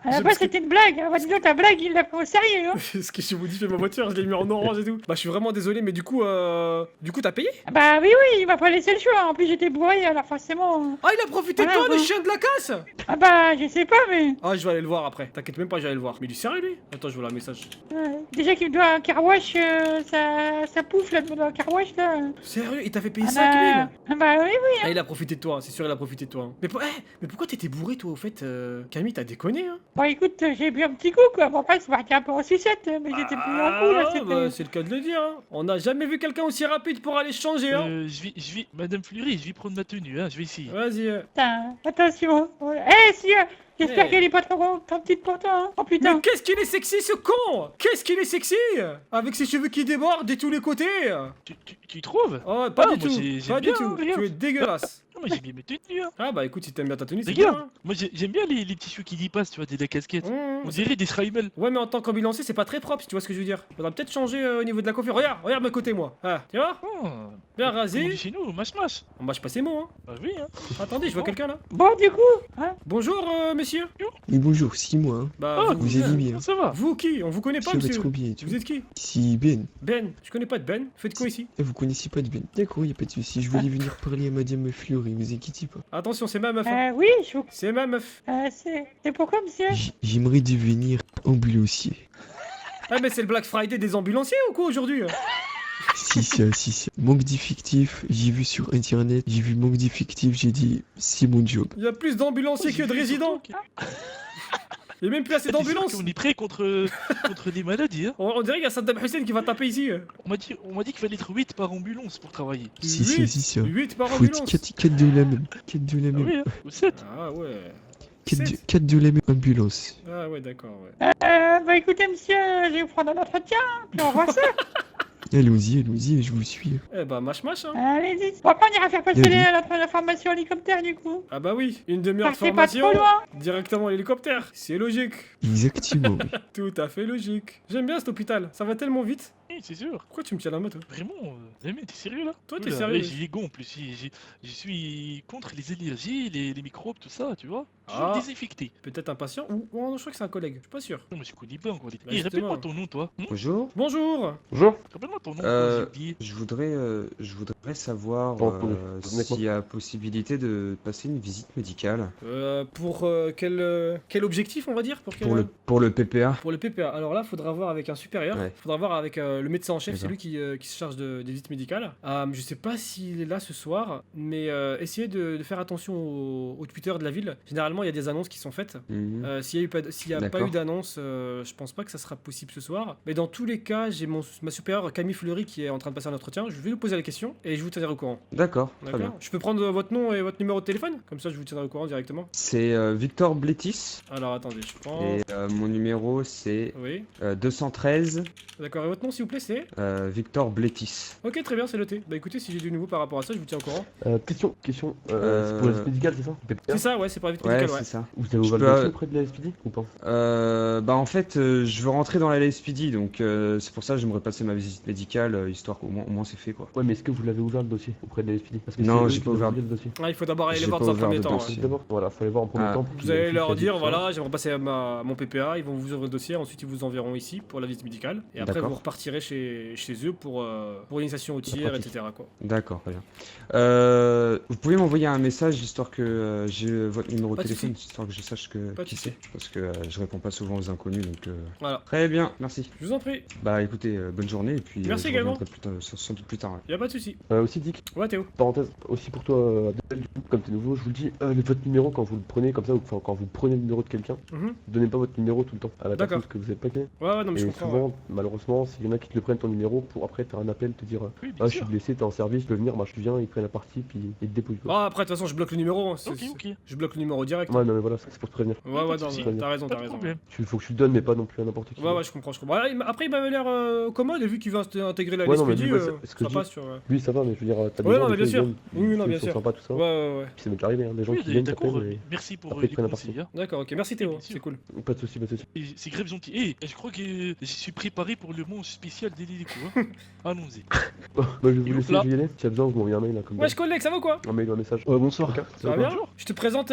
À la base, c'était une blague. Ah bah dis donc, ta blague, il l'a pris au sérieux. Hein. Ce que je vous dis, fais ma voiture, je l'ai mis en orange et tout. Bah, je suis vraiment désolé, mais du coup, t'as payé? Ah bah oui, il m'a pas laissé le choix. En plus, j'étais bourré, alors forcément. Ah, il a profité de Voilà, toi, le bon. chien de la casse! Ah bah, je sais pas, mais. Ah, je vais aller le voir après. T'inquiète même pas, je vais aller le voir. Mais il est sérieux, lui? Attends, je vois le message. Déjà qu'il me doit un carwash, ça pouffe là, il me doit un carwash là. Sérieux? Il t'a fait payer Ah 5000? bah oui. Ah, il a profité de toi, c'est sûr, il a profité de toi. Mais, mais pourquoi t'étais bourré, toi, au fait? Camille, t'as déconné, hein? Bon, écoute, j'ai bu un petit coup quoi. Bon, après, c'est parti un peu en sucette, mais j'étais plus un coup là, Ah, c'était. bah, c'est le cas de le dire, hein. On n'a jamais vu quelqu'un aussi rapide pour aller changer, hein. Je vais, Madame Fleury, je vais prendre ma tenue, hein, je vais ici. Vas-y. Putain, attention. Eh, si, j'espère Eh. qu'elle est pas trop petite pour toi. Hein. Oh putain. Mais qu'est-ce qu'il est sexy, ce con! Qu'est-ce qu'il est sexy! Avec ses cheveux qui débordent de tous les côtés! Tu trouves? Oh, pas Ah, du moi, tout, j'aime pas du bien, tout, regarde. tu es dégueulasse. Ah, moi j'ai bien mes tenues, hein. Ah bah écoute, si t'aimes bien ta tenue, c'est bien. Regarde, moi j'aime bien les petits cheveux qui dépassent, tu vois, de la casquette. Hein. On dirait des Schreimel. Ouais, mais en tant qu'ambulancier, c'est pas très propre, si tu vois ce que je veux dire. Faudra peut-être changer au niveau de la coiffure. Regarde mes côtés, moi. Ah, tu vois? Oh, Bien comme on dit rasé. chez nous, mash. On mâche pas ses mots, hein. Bah oui, hein. Attendez, je vois quelqu'un là. Bon, du coup, hein. Bonjour, monsieur. Et bonjour, c'est moi. Hein. Bah, Ah, Vous allez bien? Ça va. vous qui? On vous connaît pas, Ça va monsieur. trop bien. Tu Vous êtes qui? Ici Ben. Ben. Je connais pas de Ben. Vous faites quoi ici? Ah, vous connaissez pas de Ben? D'accord, y a pas de souci. Je voulais venir parler à Madame Fleury, vous inquiétez pas. Attention, c'est ma meuf. Hein. Oui, je vous. C'est ma meuf. C'est pourquoi, monsieur? J'aimerais devenir ambulancier. Ah, mais c'est le Black Friday des ambulanciers ou quoi aujourd'hui? Si ça. Manque d'effectifs, j'ai vu sur internet, j'ai vu manque d'effectifs, j'ai dit c'est mon job. Il y a plus d'ambulanciers que de résidents. Il y a même plus assez d'ambulances. On est prêt contre les maladies, hein. On dirait qu'il y a Saddam Hussein qui va taper ici. On m'a dit qu'il fallait être 8 par ambulance pour travailler. Si ça. 8 par Faut être ambulance. 4 de la même. 4 de la Ah même. oui, hein, ou 7. Ah ouais. 4 de la même ambulance. Ah ouais, d'accord, ouais. Bah écoutez, monsieur, je vais vous prendre un entretien, puis on voit ça. Allons-y, je vous suis. Eh bah, mâche, hein. Allez-y. Bon, après, on ira faire passer Allez. la formation hélicoptère, du coup. Ah bah oui, une demi-heure de Partez pas formation. trop loin. Directement à l'hélicoptère. C'est logique. Exactement, oui. Tout à fait logique. J'aime bien cet hôpital. Ça va tellement vite. Oui, c'est sûr. Pourquoi tu me tiens la main, toi? Vraiment, mais t'es sérieux là? Toi, t'es Oula, sérieux? ouais, j'ai les gants en plus, je suis contre les allergies, les microbes, tout ça, tu vois? Je veux Ah. me désinfecter. Peut-être un patient ou non, je crois que c'est un collègue. Je suis pas sûr. Non, mais je connais pas encore les. Bah, Eh, justement. rappelle-moi ton nom, toi. Bonjour. Bonjour. Bonjour. Rappelle-moi ton nom, Euh, j'ai oublié. Je voudrais savoir Bon, attendez, s'il y a possibilité de passer une visite médicale Pour quel objectif, on va dire? pour le PPA. Pour le PPA. Alors là, faudra voir avec un supérieur. Ouais. Faudra voir avec le médecin en chef, c'est D'accord. lui qui se charge des visites médicales. Je sais pas s'il est là ce soir, mais essayez de faire attention au Twitter de la ville. Généralement, il y a des annonces qui sont faites. Mhm. S'il n'y a pas D'accord. eu d'annonce, je pense pas que ça sera possible ce soir. Mais dans tous les cas, j'ai ma supérieure Camille Fleury qui est en train de passer un entretien. Je vais lui poser la question et je vous tiendrai au courant. D'accord, très bien. D'accord. Je peux prendre votre nom et votre numéro de téléphone? Comme ça, je vous tiendrai au courant directement. C'est Victor Blétis Alors attendez, je prends. et mon numéro c'est Oui. 213 D'accord. Et votre nom, s'il vous plaît, c'est? Victor Blétis. Ok, très bien, c'est noté. Bah écoutez, si j'ai du nouveau par rapport à ça, je vous tiens au courant. Question, c'est pour la visite médicale, c'est ça? C'est ça, ouais, c'est pour la visite Ouais, l'hôpital, ouais. c'est ça. Vous avez Je ouvert le peux, dossier auprès de la SPD ou pas? Bah en fait, je veux rentrer dans la LSPD, donc c'est pour ça que j'aimerais passer ma visite médicale, histoire qu'au moins c'est fait quoi. Ouais, mais est-ce que vous l'avez ouvert le dossier auprès de la SPD? Parce que Non, c'est eux j'ai qui pas doivent ouvert. ouvrir le dossier. Ah, il faut d'abord aller les J'ai voir pas dans un ouvert premier de temps. dossier. Ouais. D'abord, voilà, faut aller voir en premier Ah. temps. Vous allez leur dire, voilà. voilà, j'aimerais passer à mon PPA, ils vont vous ouvrir le dossier, ensuite ils vous enverront ici pour la visite médicale, et après D'accord. vous repartirez chez eux pour l'initiation au tir, pratique. etc. quoi. D'accord, très bien. Vous pouvez m'envoyer un message histoire que j'ai votre numéro de Pas de téléphone, souci. histoire que je sache que Pas de qui souci. c'est, parce que je réponds pas souvent aux inconnus, donc Voilà, très bien, merci. je vous en prie, Bah écoutez, bonne journée et puis Merci je également. reviendrai sans doute plus tard. Ouais. y a pas de souci. Aussi, Dick, Ouais, Théo. parenthèse, aussi pour toi, Abdel, du coup, comme t'es nouveau, je vous le dis, votre numéro quand vous le prenez comme ça, ou enfin, quand vous prenez le numéro de quelqu'un, Mhm. donnez pas votre numéro tout le temps à la D'accord. personne que vous avez pas gagné. Ouais, non, mais je Et comprends. souvent, malheureusement, s'il y en a qui te le prennent ton numéro pour après faire un appel, te dire Oui, bien ah, je suis sûr. blessé, t'es en service, tu peux venir, bah je viens, ils prennent la partie, puis ils te dépouillent. Quoi. Ah, après, de toute façon, je bloque le numéro. hein, Ok, ok. Je bloque le numéro direct. Ouais, non, mais voilà, c'est pour te prévenir. Ouais, pas ouais, de non, souci. t'as raison, Pas t'as de raison. problème. Faut que tu le donnes, mais pas non plus à n'importe qui. Ouais, ouais, je comprends, je comprends. Après, il m'avait l'air commode, et vu qu'il veut intégrer la Ouais, non, mais LSPD, lui, ouais, c'est ce que ça je passe dis. sur. Lui, ça va, mais je veux dire, t'as des Ouais, gens, non, des mais bien fois, sûr. ils viennent, Oui, non, ils bien sont sûr. sympas, tout ça. Ouais, ouais, ouais. Puis ça m'est déjà arrivé, hein, des gens Oui, qui viennent, d'accord, t'appellent, merci pour après, ils les prennent la conseils. Hein. D'accord, ok. Merci Théo, Bien sûr. c'est cool. et pas de soucis, pas de soucis. C'est grave gentil. Et je crois que je suis préparé pour le monstre spécial des Léléco. Hein. Allons-y. Bon, bah, je vais vous Et laisser, là. je vais y aller. Si tu as besoin, vous m'envoyez un mail, là, comme Wesh, collègue, ça va ou quoi? un mail ou un message. Bonsoir. Ok, Ça va bien? Je te présente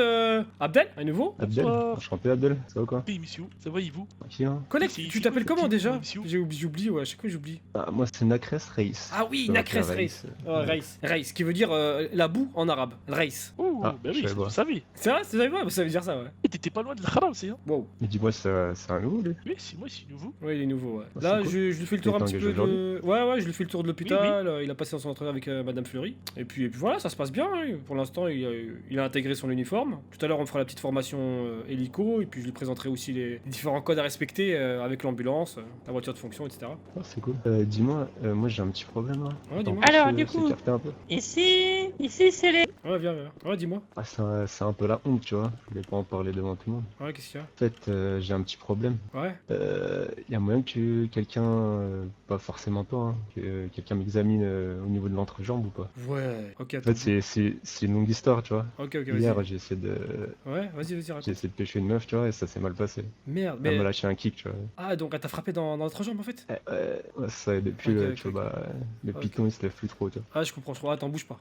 Abdel, à nouveau. Abdel, Bonsoir. enchanté Abdel, ça va quoi? Oui, monsieur, ça va et vous? Tranquille, hein. Collègue, C'est- tu c'est t'appelles quoi, comment petit déjà? monsieur J'oublie, ouais, à chaque fois j'oublie. Ah, moi c'est Nakres Reis. Ah oui, Ça va Nakres faire Reis. Reis. Ouais, Reis. Reis, qui veut dire la boue en arabe. Reis. Oh, Ah, bah je oui, savais vous pas. savez. C'est vrai, c'est vrai, ça veut dire ça, ouais. Et t'étais pas loin de la haram, c'est hein? Wow. Mais dis-moi, c'est un nouveau lui? Oui, c'est moi, c'est nouveau. Ouais, il est nouveau, ouais. Ah, Là, c'est cool. je lui fais le tour un Il est petit engagé peu de. Ouais, je lui fais le tour de l'hôpital. Il a passé son entretien avec Madame Fleury. Et puis voilà, ça se passe bien. Hein. Pour l'instant, il a intégré son uniforme. Tout à l'heure, on fera la petite formation hélico. Et puis, je lui présenterai aussi les différents codes à respecter avec l'ambulance, la voiture de fonction, etc. Ah, c'est cool. Dis-moi, moi j'ai un petit problème là. Ouais, dis-moi. Alors, je du peux coup- s'écarter un peu. Ici c'est les... Ouais, viens. Ouais, dis-moi. Ah, c'est un peu la honte, tu vois. Je voulais pas en parler devant tout le monde. Ouais, qu'est-ce qu'il y En fait, j'ai un petit problème. a? Ouais. Y a moyen que quelqu'un, pas forcément toi, hein, que quelqu'un m'examine au niveau de l'entrejambe ou pas? Ouais. Ok, En attends. fait, c'est une longue histoire, tu vois. Ok, Hier, vas-y. j'ai essayé de Ouais, vas-y, raconte. j'ai essayé de pêcher une meuf, tu vois, et ça s'est mal passé. Merde, Elle mais. m'a lâché un kick, tu vois. Ah, donc elle t'a frappé dans notre jambe en fait? Ouais, ça, et depuis, Ok, tu ok, vois, bah, le Ok. python il se lève plus trop, tu vois. Ah, je comprends. Attends, bouge pas.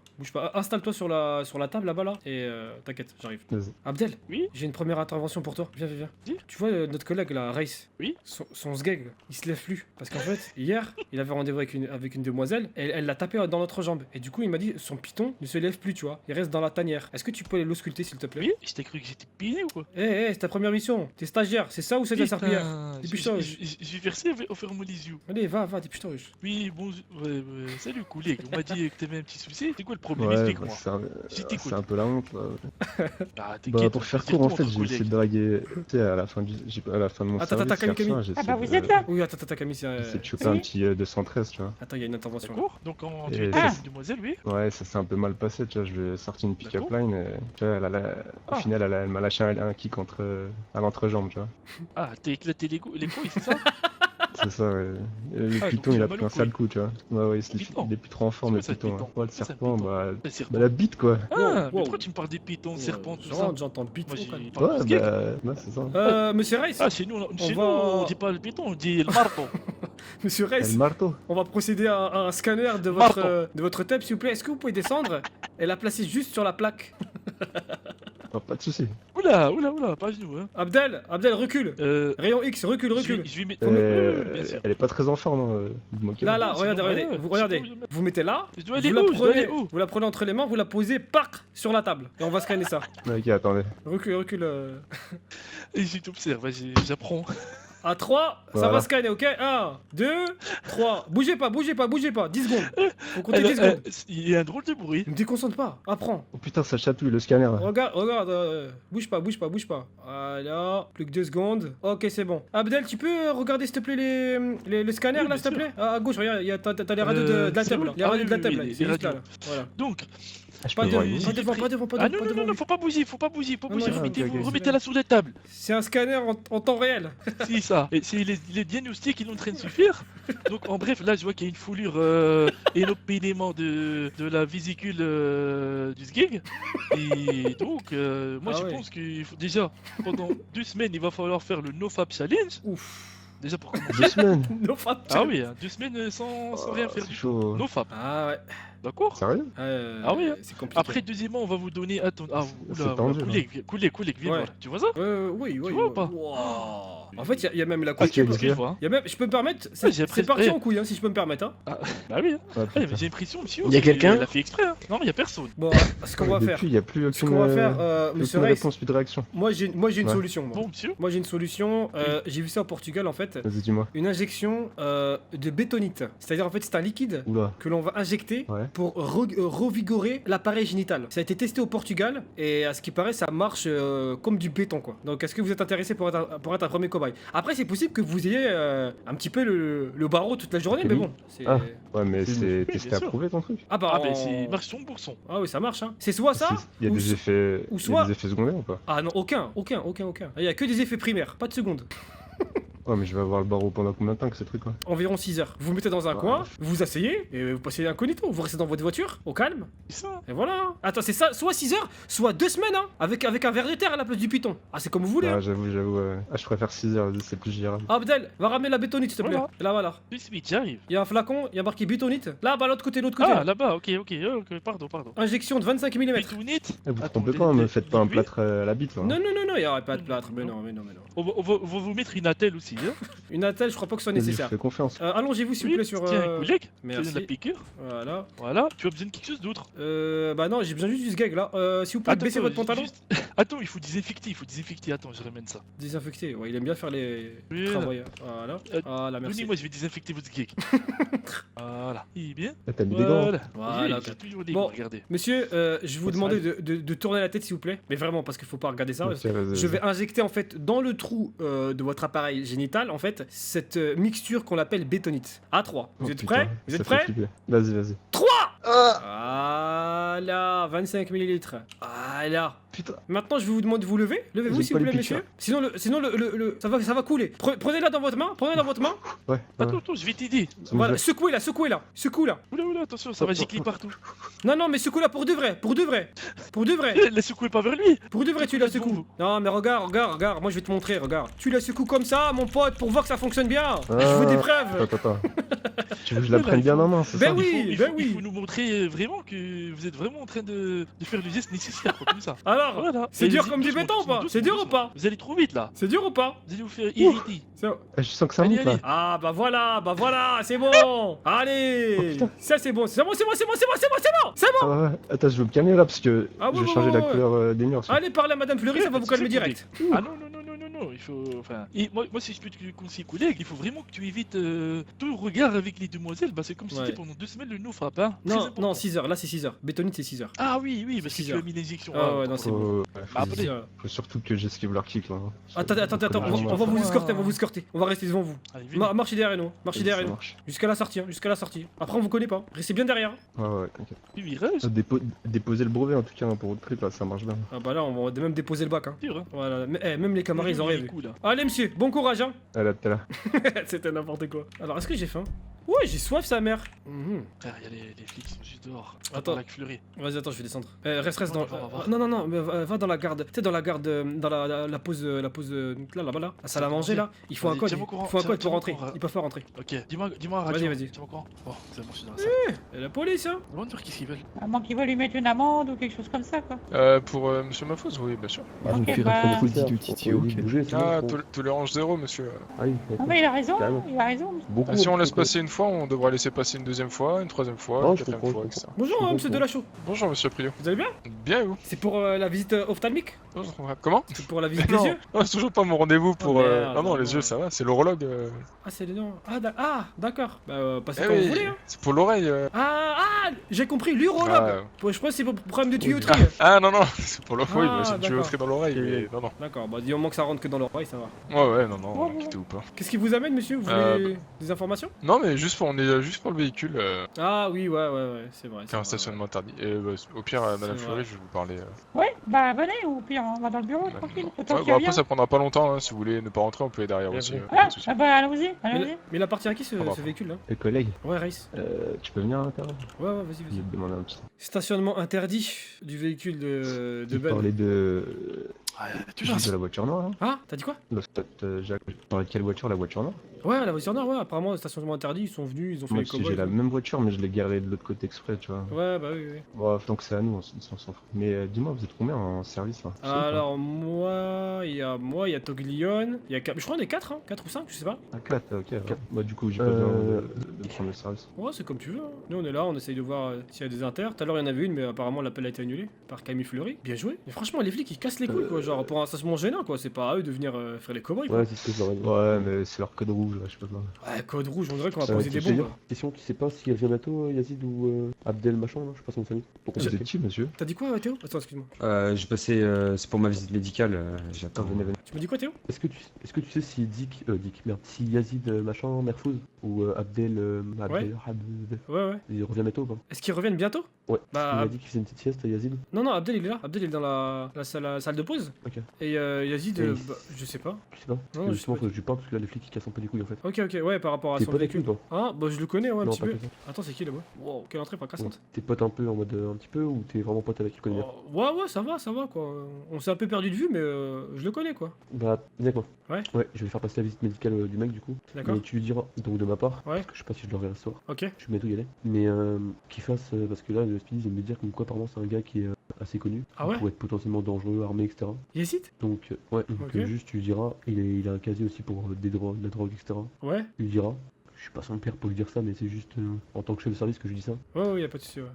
Installe-toi sur la table là-bas là. Et t'inquiète, j'arrive. Vas-y. Abdel, Oui? j'ai une première intervention pour toi. Viens. Dis. Tu vois notre collègue là, Race. Oui? Son sgeg, il se lève plus. Parce qu'en fait, hier, il avait rendez-vous avec une demoiselle. Et elle l'a tapé dans notre jambe. Et du coup, il m'a dit son python ne se lève plus, tu vois. Il reste dans la tanière. Est-ce que tu peux aller l'ausculter s'il te plaît? Oui? Je t'ai cru que j'étais piné ou quoi? C'est ta première mission. T'es stagiaire. C'est ça ou c'est de la serpillière? Putain, Dépêche-toi, je vais faire ça, on ferme les yeux. Allez, va, dépêche-toi. wesh. Oui, bon, ouais, salut collègue, on m'a dit que t'avais un petit souci, c'est quoi le problème? Ouais, bah, Explique-moi. c'est t'écoute. un peu la honte, là. Ah, Bah, t'inquiète, pour on faire va dire court, en tout fait, entre j'ai essayé de collègues. draguer, tu sais, à la fin de mon Attends, service, Camille, hier soir, j'ai Ah bah essayé vous de- êtes là. Oui, attends, Camille. j'ai essayé de choper Oui. un petit 213, tu vois. Attends, il y a une intervention là. D'accord, donc en Et tu étais ça, une demoiselle, oui? Ouais, ça s'est un peu mal passé, tu vois, je lui ai sorti une pick-up D'accord. line, et, tu vois, au Ah. final, elle m'a lâché un kick à l'entrejambe, tu vois. Ah, t'as éclaté les couilles, c'est ça? C'est ça, ouais. Et le Ah, python, donc il il a a pris mal un au sale couille. coup, tu vois. Ouais, Python. il est plus trop en forme, le C'est quoi, ça, python. python Hein. Ouais, le C'est ça, serpent, python. bah, Le serpent. bah, la bite, quoi. Ah, mais wow. pourquoi tu me parles des pythons, serpents, tout ça? J'entends le python. Moi, quand même. j'ai pas Ouais, de skate. bah, c'est ça. Monsieur Reis, Ah, chez nous, on dit pas le python, on dit le marteau. Monsieur El Reis, marteau. on va procéder à un scanner de Marteau. votre tête, s'il vous plaît. Est-ce que vous pouvez descendre et la placer juste sur la plaque? Oh, pas de soucis. Oula, pas à genoux, hein. Abdel, recule. Rayon X, recule. Je vais mettre. Oui, bien sûr. Elle est pas très en forme, hein. Vous moquez pas. Là, c'est regardez, bon, regardez. ouais, Vous c'est regardez. bon, Vous mettez là. Je dois Vous aller la où? Je dois prenez, aller où? vous la prenez entre les mains, vous la posez, pac, sur la table. Et on va scanner ça. Ok, attendez. Recule. Et je t'observe, vas-y, j'apprends. À 3, ça Voilà. va scanner, ok? 1, 2, 3. Bougez pas. 10 secondes. Faut compter 10 secondes. Il y a un drôle de bruit. Ne me déconcentre pas. Apprends. Oh putain, ça chatouille le scanner. Là. Regarde, bouge pas. Voilà, plus que 2 secondes. Ok, c'est bon. Abdel, tu peux regarder s'il te plaît le scanner Oui, là, bien s'il te sûr. plaît? À gauche, regarde, t'as les radios de la c'est table. bon. Les Ah radios oui, de la oui, table, oui, là. les C'est juste là. radios. Voilà. Donc, Ah, je Pas peux voir devant, une pas visite. devant, ah non, faut pas bouger, Non, non, remettez-la ok, ok. sur les tables. C'est un scanner en temps réel. Si, ça ça. Et c'est les diagnostics qui sont en train de suffire. Donc en bref, là je vois qu'il y a une foulure et un opénement de la vésicule du sgig. Et donc moi Ah je ouais. pense qu'il faut déjà pendant 2 semaines il va falloir faire le NoFap Challenge. Ouf. Déjà pour commencer. 2 semaines. No fap. Ah oui, hein, 2 semaines sans rien faire C'est du tout. chaud. NoFap, Ah ouais. d'accord? Sérieux? Ah oui, hein. C'est compliqué. Après, deuxièmement, on va vous donner. Attends, ah, C'est oula, tendu, coulez, viens Ouais. voir. Tu vois ça? Oui, oui. vois ou pas Wow. En fait, il y a même la Ah, couille. tu as Parce dit que je vois, hein. Il y a même, je peux me permettre, Ouais, c'est j'ai c'est appris- parti eh. en couille, hein, si je peux me permettre. Hein. Bah oui, hein. Ah, Ouais, mais putain. j'ai l'impression, monsieur. Y a quelqu'un Il a fait exprès, hein. Non, il y a personne. Bon, ce qu'on va Depuis, faire, il n'y a plus ce aucune, qu'on va faire, plus Monsieur aucune Reis, réponse, plus de réaction. moi j'ai une Ouais. solution. Moi, Bon, monsieur. Moi, j'ai une solution. J'ai vu ça au Portugal en fait. Vas-y, dis-moi. Une injection de bétonite. C'est-à-dire en fait c'est un liquide Oula. que l'on va injecter Ouais. pour revigorer l'appareil génital. Ça a été testé au Portugal et à ce qui paraît ça marche comme du béton quoi. Donc est-ce que vous êtes intéressé pour être un premier cobaye? Après c'est possible que vous ayez un petit peu le barreau toute la journée mais Oui. bon. c'est- Ah. Ouais, mais Oui, c'est bien testé sûr. approuvé ton truc. Ah bah Ah, en- mais c'est marche son pour son. Ah oui ça marche hein. C'est soit ça Il y a ou des so- effets, ou il y soit- a des effets secondaires ou pas? Ah non aucun. Il y a que des effets primaires, pas de seconde. Ouais, mais je vais avoir le barreau pendant combien de temps que ces trucs, quoi? Environ 6 heures. Vous vous mettez dans un Ouais. coin, vous vous asseyez et vous passez incognito. Vous restez dans votre voiture au calme. C'est ça. Et voilà. Attends, c'est ça, soit 6 heures, soit 2 semaines, hein, avec un verre de terre à la place du python. Ah, c'est comme vous voulez. Ah, Hein. j'avoue. Ah, je préfère 6 heures, c'est plus gérable. Abdel, va ramener la bétonite, s'il te plaît. Voilà. Là, voilà. Oui, c'est vite, j'y arrive. Il y a un flacon, il y a marqué bétonite. Là, bah, l'autre côté, l'autre côté. Ah, là-bas, ok, pardon. Injection de 25 mm. Bétonite. Eh, vous Attends, trompez pas, me faites pas un l'aiguille. plâtre à la bite, là. hein. Non, il n'y aurait pas de plâtre. Mais non. On va vous mettre une attelle aussi, hein. Une attelle, je crois pas que ce soit Vas-y, je nécessaire. fais confiance. Allongez-vous, s'il vous plaît, sur. Tiens, collègue. Tu donnes Merci. la piqûre. Voilà. Voilà. Tu as besoin de quelque chose d'autre? Bah non, j'ai besoin juste du sgag là. S'il vous plaît, baissez votre pantalon. Attends, il faut désinfecter, Attends, je ramène ça. Désinfecter. Ouais, il aime bien faire les Oui, travailleurs. Voilà. Voilà, merci. Venez, moi je vais désinfecter votre geek. Voilà. Il est bien. Ah, t'as mis des gants. Voilà. Voilà. Oui, j'ai toujours des Bon. gants, regardez. Monsieur, je vais vous Ça demander de tourner la tête s'il vous plaît. Mais vraiment, parce qu'il faut pas regarder ça. Ok, vas-y, Je vas-y. vais injecter en fait dans le trou de votre appareil génital en fait cette mixture qu'on appelle bétonite. À 3. Vous Oh, êtes putain, prêts? Vous ça êtes fait prêts? flipper. Vas-y. 3. Voilà, 25 millilitres. Voilà. Putain. Maintenant, je vais vous demander de vous lever. Levez-vous J'aime s'il vous pas plaît, les pics, monsieur. Sinon, ça va couler. Prenez-la dans votre main. Ouais. Attends, je vais t'aider. Voilà, secouez-la. Secoue-la. Oula, attention, ça va gicler partout. Non, mais secoue-la pour de vrai. Pour de vrai. La secouez pas vers lui. Pour de vrai, tu la Faites secoues. vous. Non, mais regarde. Moi, je vais te montrer, regarde. Tu la secoues comme ça, mon pote, pour voir que ça fonctionne bien. Je veux des preuves. Attends. Tu veux que je la prenne bien en main, c'est Ben ça? oui. Il faut nous montrer vraiment que vous êtes vraiment en train de faire le geste nécessaire, quoi, comme ça. Alors, Voilà. c'est Et dur allez-y, comme du doucement, béton ou pas? doucement, C'est dur ou doucement. pas? Vous allez trop vite là. C'est dur ou pas? Vous allez vous faire irriter. C'est- Je sens que ça Allez, monte, là. allez. Ah, bah voilà, c'est bon. Allez. Ça, c'est bon. C'est bon. Ah ouais. Attends, je veux me calmer là parce que Ah je ouais, vais changer ouais, la ouais. couleur des murs. Allez, parlez à Madame Fleury, ça va vous calmer direct. Ah non, il faut. Enfin. Et moi si je peux te conseiller, collègue, il faut vraiment que tu évites tout le regard avec les demoiselles. Bah, c'est comme si Ouais. c'était pendant 2 semaines le no-frap, hein. Très Non, important. non, 6 heures. Là, c'est 6 heures. Bétonite, c'est 6 heures. Ah oui, parce que 6 tu as heures. mis l'injection. Ah ouais, non, c'est bon. Bah, Faut, après, faut surtout que j'esquive leur kick là. hein. Attendez, on va vous escorter, on va rester devant vous. Allez, venez. Marchez derrière nous, Ça marche. jusqu'à la sortie, Après, on vous connaît pas. Restez bien derrière. Ouais, t'inquiète. Oui, virage. Déposer le brevet en tout cas hein, pour votre trip là, ça marche bien. Ah bah là, on va même déposer le bac. Hein. Dur, hein. Voilà, même les camarades, ils ont Les rêvé. coups, là. Allez, monsieur, bon courage, hein. Allez, à tout à l'heure. C'était n'importe quoi. Alors, est-ce que j'ai faim? Ouais, j'ai soif, sa mère. Frère, y a les flics qui sont juste dehors. Attends. Avec Fleury. Vas-y, attends, je vais descendre. Reste dans. On va voir. Non, mais va dans la garde. Tu sais, dans la garde, dans la pause, là-bas, là. La salle à manger, là. Il faut un Vas-y, code. tiens-moi au courant, Il faut un code pour tiens-moi au rentrer. courant. Ils peuvent pas rentrer. Ok, dis-moi un Vas-y, radio. vas-y. Tiens-moi au courant. Bon, c'est bon, je suis dans la salle. Et la police, hein. Demande voir qu'est-ce qu'ils veulent. À moins qu'il va lui mettre une amende ou quelque chose comme ça, quoi. Pour Monsieur Mafos, oui, bien sûr. Ah, Ok, donc, bah- il faut Dit le du faire, Titi, faut ok. bouger, sinon, Ah, faut- tolérance zéro, monsieur. Ah oui, Non, mais il a raison, Carrément. il a raison. beaucoup. Ah, si on laisse beaucoup. passer une fois, on devra laisser passer une deuxième fois, une troisième fois, Non, une je quatrième comprends, fois, je etc. Bonjour, Je monsieur comprends. Delachaux. Bonjour, monsieur Prio. Vous allez bien? Bien et vous? C'est pour la visite ophtalmique? Comment? C'est pour la visite des Non, yeux? non, c'est toujours pas mon rendez-vous pour. Oh, merde, non, les non. yeux, ça va, c'est l'urologue. Ah, c'est les noms. Ah, d'accord. Bah, passez Eh quand oui, vous voulez, hein. c'est pour l'oreille. Ah, j'ai compris, l'urologue. Je pense que c'est pour problème de tuyauterie. Ah non, non, c'est pour l'oreille, Ah, c'est une d'accord. tuyauterie dans l'oreille, mais non, non. D'accord, bah du moment que ça rentre que dans l'oreille, ça va. Ouais, non, non, quittez ou pas. Qu'est-ce qui vous amène, monsieur? Vous voulez des informations? Non, mais juste pour, on est juste pour le véhicule, Ah oui, ouais, c'est vrai. c'est un stationnement interdit. Et au pire, Madame C'est Fleury, vrai. je vais vous parler. Ouais, bah venez, ou pire, on va dans le bureau, tranquille. C'est toi Ouais, qui bon, reviens. après, ça prendra pas longtemps, hein. Si vous voulez ne pas rentrer, on peut aller derrière Bien aussi. sûr. Pas Ah, de soucis. ah bah allons-y, Mais, allons-y. mais il appartient à qui ce va. véhicule là? Les collègues, Ouais, Race. tu peux venir à l'intérieur? Ouais, vas-y, Je vas-y. vais te demander un petit. Stationnement interdit du véhicule de Tu Ben. parlais de. Toujours de la voiture noire, hein? Ah, t'as dit quoi? Jacques, tu parlais de quelle voiture? La voiture noire? Ouais, la voiture noire, ouais, apparemment, stationnement interdit, ils sont venus, ils ont fait Moi, les si cowboys. j'ai la même voiture, mais je l'ai garée de l'autre côté exprès, tu vois. Ouais, bah oui. Bon, donc c'est à nous, on s'en fout. Mais dis-moi, vous êtes combien en service là? Tu sais ou pas? Alors, moi, il y a Toglion, il y a 4, je crois qu'on est 4, hein, 4 ou 5, je sais pas. Ah, 4, ok. Ouais. Bah, du coup, j'ai pas besoin de prendre le service. Ouais, c'est comme tu veux. Hein. Nous, on est là, on essaye de voir s'il y a des inters. Tout à l'heure, il y en avait une, mais apparemment, l'appel a été annulé par Camille Fleury. Bien joué. Mais franchement, les flics, ils cassent les couilles, quoi. Genre, pour un stationnement gênant, quoi. C'est pas à eux de venir faire les cowboys, quoi. Ouais, c'est ce que je leur ai dit. Ouais, mais c'est leur code rouge, là, je sais pas quoi. Ouais, code rouge, on dirait qu'on va poser des bombes. D'ailleurs, question, tu sais pas s'il revient bientôt, Yazid ou Abdel machin, là, je sais pas son famille. Pour Vous êtes qui, monsieur? T'as dit quoi, Théo? Attends, excuse-moi. J'ai passé, c'est pour ma visite médicale, j'attends. Venez. Tu me dis quoi, Théo? Est-ce que tu sais si merde, si Yazid machin, Merfouz ou Abdel, Ouais. il revient bientôt ou pas? Est-ce qu'ils reviennent bientôt? Ouais. Bah, Il m'a dit qu'il faisait une petite sieste, Yazid. Non, Abdel, il est là. Abdel, il est dans la salle de pause. Ok. Et Yazid, Et bah, je sais pas. Je sais pas. Non, Parce que je justement, sais faut que je lui parle parce que là, les flics ils cassent un peu les couilles en fait. Ok, ouais, par rapport à T'es son pote avec lui, véhicule. toi? Ah, bah, je le connais, ouais, un Non, petit pas peu. que ça. Attends, c'est qui là-bas? Wow, quelle entrée pas cassante. T'es pote un peu en mode un petit peu ou t'es vraiment pote avec, tu connais bien? Ouais, ça va, quoi. On s'est un peu perdu de vue, mais je le connais, quoi. Bah, viens avec moi. Ouais. Ouais, je vais faire passer la visite médicale du mec du coup. D'accord. Mais tu lui diras, donc de ma part, Ouais. parce que je sais pas si je l'enverrai ce soir. Ok. Je vais bientôt y aller. Mais qu'il fasse, parce que là, le Speedy vient de me dire comme quoi apparemment c'est un gars qui est assez connu. Ah ouais? Pour être potentiellement dangereux, armé, etc. Yazid? Donc, ouais, donc Ok. juste tu lui diras, il a un casier aussi pour des drogues, de la drogue, etc. Ouais. Tu lui diras. Je suis pas son père pour lui dire ça, mais c'est juste en tant que chef de service que je dis ça. Ouais, y'a pas de soucis, ouais.